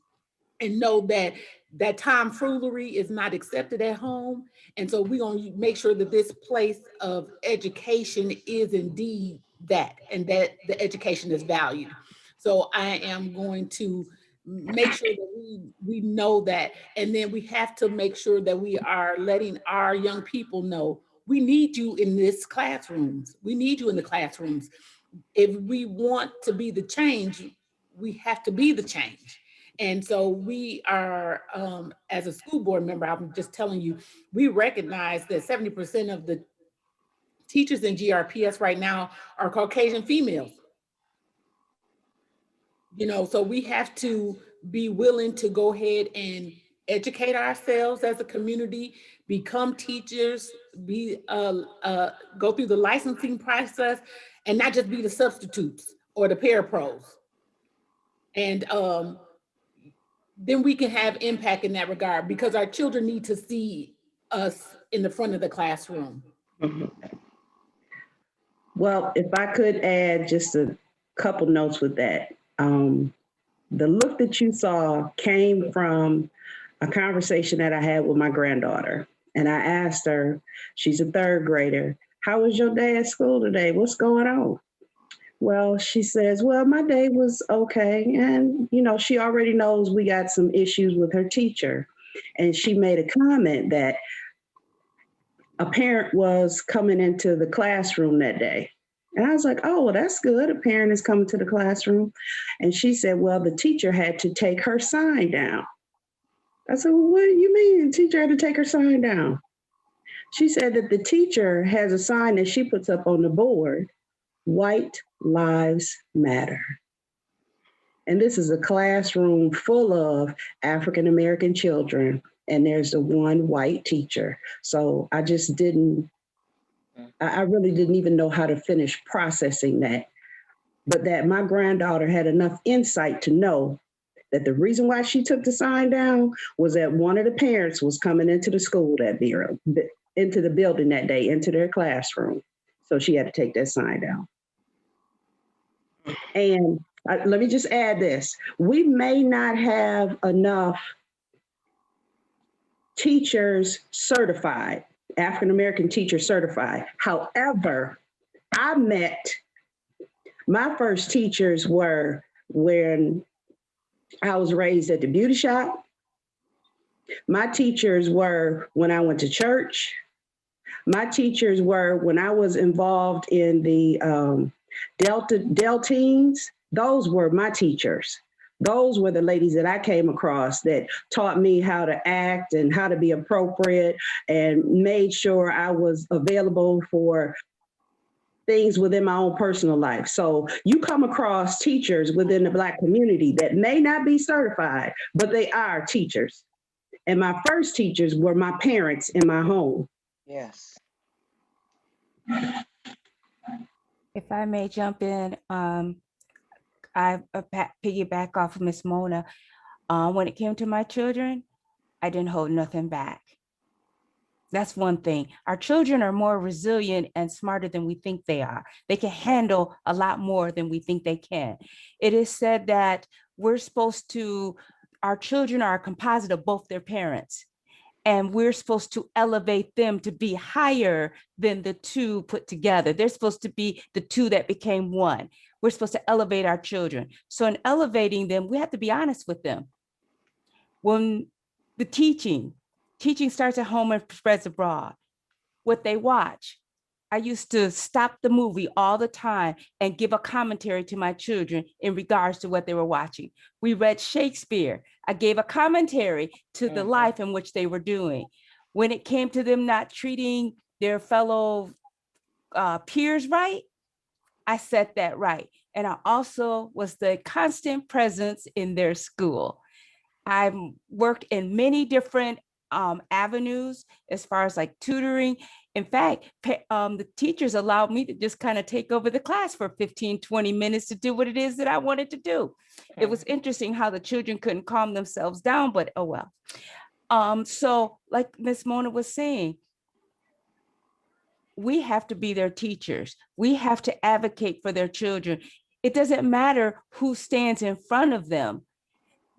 And know that that tomfoolery is not accepted at home. And so we're going to make sure that this place of education is indeed that, and that the education is valued. So I am going to make sure that we know that. And then we have to make sure that we are letting our young people know, we need you in this classrooms. We need you in the classrooms. If we want to be the change, we have to be the change. And so we are, as a school board member, I'm just telling you, we recognize that 70% of the teachers in GRPS right now are Caucasian females. You know, so we have to be willing to go ahead and educate ourselves as a community, become teachers, go through the licensing process, and not just be the substitutes or the parapros. And then we can have impact in that regard, because our children need to see us in the front of the classroom. Well, if I could add just a couple notes with that. The look that you saw came from a conversation that I had with my granddaughter. And I asked her, she's a third grader, how was your day at school today? What's going on? Well, she says, well, my day was okay. And, you know, she already knows we got some issues with her teacher. And she made a comment that a parent was coming into the classroom that day. And I was like, oh, well, that's good. A parent is coming to the classroom. And she said, well, the teacher had to take her sign down. I said, well, what do you mean the teacher had to take her sign down? She said that the teacher has a sign that she puts up on the board, White Lives Matter. And this is a classroom full of African-American children, and there's the one white teacher. So I just I really didn't even know how to finish processing that. But that my granddaughter had enough insight to know that the reason why she took the sign down was that one of the parents was coming into the school into the building that day, into their classroom. So she had to take that sign down. And let me just add this. We may not have enough teachers certified, African-American teachers certified. However, my first teachers were when I was raised at the beauty shop. My teachers were when I went to church. My teachers were when I was involved in the Delteens. Those were my teachers. Those were the ladies that I came across that taught me how to act and how to be appropriate, and made sure I was available for things within my own personal life. So you come across teachers within the Black community that may not be certified, but they are teachers. And my first teachers were my parents in my home. Yes. If I may jump in, I piggyback off of Miss Mona. When it came to my children, I didn't hold nothing back. That's one thing. Our children are more resilient and smarter than we think they are. They can handle a lot more than we think they can. It is said that our children are a composite of both their parents, and we're supposed to elevate them to be higher than the two put together. They're supposed to be the two that became one. We're supposed to elevate our children. So in elevating them, we have to be honest with them. When the teaching starts at home and spreads abroad, what they watch. I used to stop the movie all the time and give a commentary to my children in regards to what they were watching. We read Shakespeare. I gave a commentary to the life in which they were doing. When it came to them not treating their fellow peers right, I set that right. And I also was the constant presence in their school. I've worked in many different avenues as far as like tutoring. In fact, the teachers allowed me to just kind of take over the class for 15, 20 minutes to do what it is that I wanted to do. It was interesting how the children couldn't calm themselves down, but oh well. So like Miss Mona was saying, we have to be their teachers. We have to advocate for their children. It doesn't matter who stands in front of them,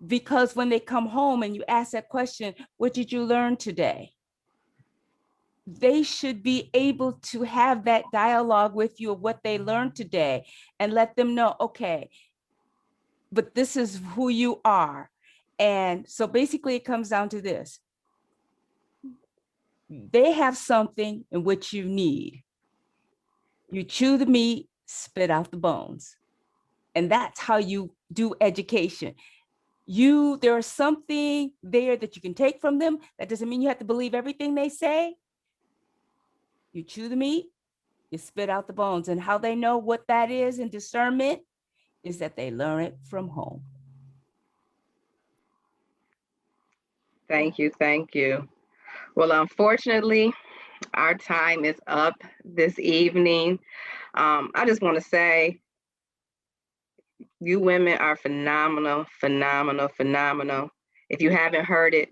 because when they come home and you ask that question, what did you learn today? They should be able to have that dialogue with you of what they learned today and let them know, okay, but this is who you are. And so basically it comes down to this. They have something in which you need. You chew the meat, spit out the bones. And that's how you do education. There's something there that you can take from them. That doesn't mean you have to believe everything they say. You chew the meat, you spit out the bones. And how they know what that is in discernment is that they learn it from home. Thank you. Thank you. Well, unfortunately, our time is up this evening. I just want to say, you women are phenomenal, phenomenal, phenomenal. If you haven't heard it,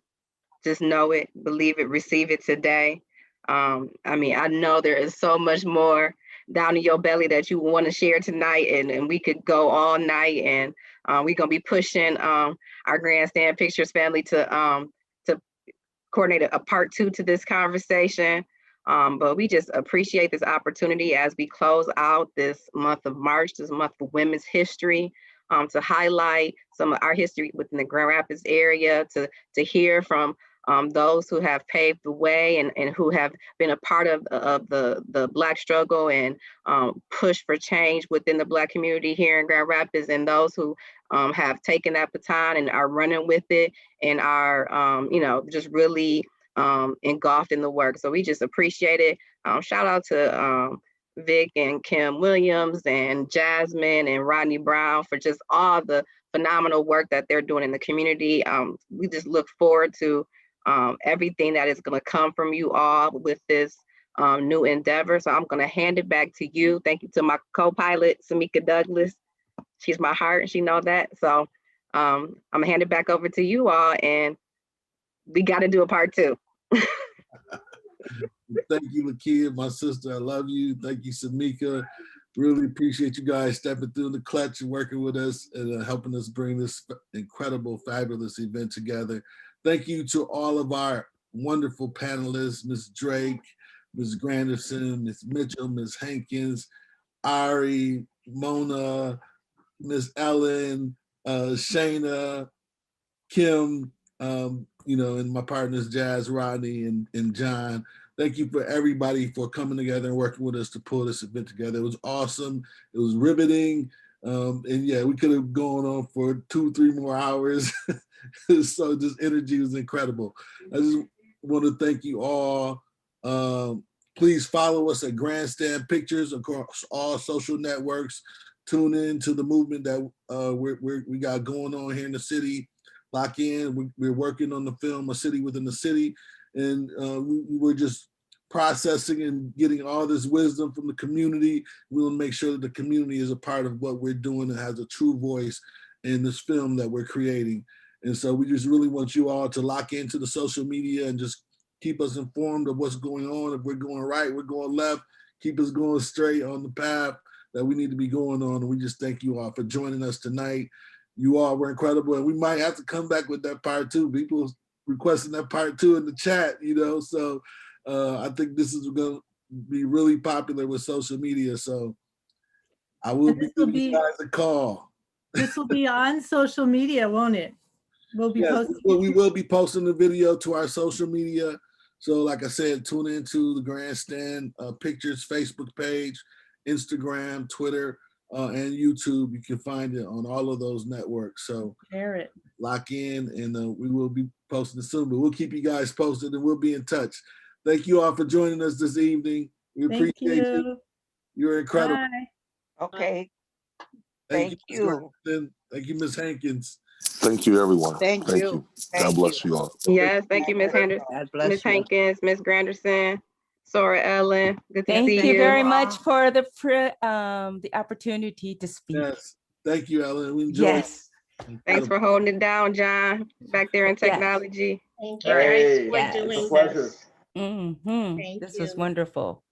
just know it, believe it, receive it today. I mean, I know there is so much more down in your belly that you want to share tonight, and we could go all night, and we're going to be pushing our Grandstand Pictures family to coordinate a part 2 to this conversation. But we just appreciate this opportunity as we close out this month of March, this month of Women's History, to highlight some of our history within the Grand Rapids area, to hear from those who have paved the way and who have been a part of the Black struggle and push for change within the Black community here in Grand Rapids, and those who have taken that baton and are running with it and are, just really engulfed in the work. So we just appreciate it. Shout out to Vic and Kim Williams and Jasmine and Rodney Brown for just all the phenomenal work that they're doing in the community. We just look forward to everything that is going to come from you all with this new endeavor. So I'm going to hand it back to you. Thank you to my co-pilot, Samika Douglas. She's my heart and she knows that. So I'm going to hand it back over to you all, and we got to do a part 2. Thank you, Lakia, my sister. I love you. Thank you, Samika. Really appreciate you guys stepping through the clutch and working with us and helping us bring this incredible, fabulous event together. Thank you to all of our wonderful panelists, Ms. Drake, Ms. Granderson, Ms. Mitchell, Ms. Hankins, Ari, Mona, Ms. Ellen, Shayna, Kim, and my partners, Jazz, Rodney, and John. Thank you for everybody for coming together and working with us to pull this event together. It was awesome. It was riveting. And yeah, we could have gone on for 2-3 more hours. So this energy was incredible. I just want to thank you all. Please follow us at Grandstand Pictures across all social networks. Tune in to the movement that we got going on here in the city. Lock in. We're working on the film A City Within the City, and we were just processing and getting all this wisdom from the community. We want to make sure that the community is a part of what we're doing and has a true voice in this film that we're creating. And so we just really want you all to lock into the social media and just keep us informed of what's going on. If we're going right, we're going left, keep us going straight on the path that we need to be going on. And we just thank you all for joining us tonight. You all were incredible. And we might have to come back with that part 2. People requesting that part 2 in the chat, So I think this is going to be really popular with social media. So I will And be this will giving you be- guys a call. This will be on social media, won't it? We'll be Yes, posting. we will be posting the video to our social media. So like I said, tune into the Grandstand Pictures Facebook page, Instagram, Twitter, and YouTube. You can find it on all of those networks. So Share it. lock in, and we will be posting it soon, but we'll keep you guys posted and we'll be in touch. Thank you all for joining us this evening. We Thank appreciate you. you. You're incredible. Bye. Okay, Thank thank you. Thank you, Ms. Hankins. Thank you, everyone. Thank you. God bless you all. Yes, thank you, Ms. Henderson, God bless Ms. you. Hankins, Ms. Granderson, Sora Ellen. Good to Thank see you you. very much for the opportunity to speak. Yes. Thank you, Ellen. We enjoyed Yes. Thanks for holding it down, John, back there in technology. Thank you guys for Yes. doing Pleasure. this. Mhm. Thank This you. was wonderful.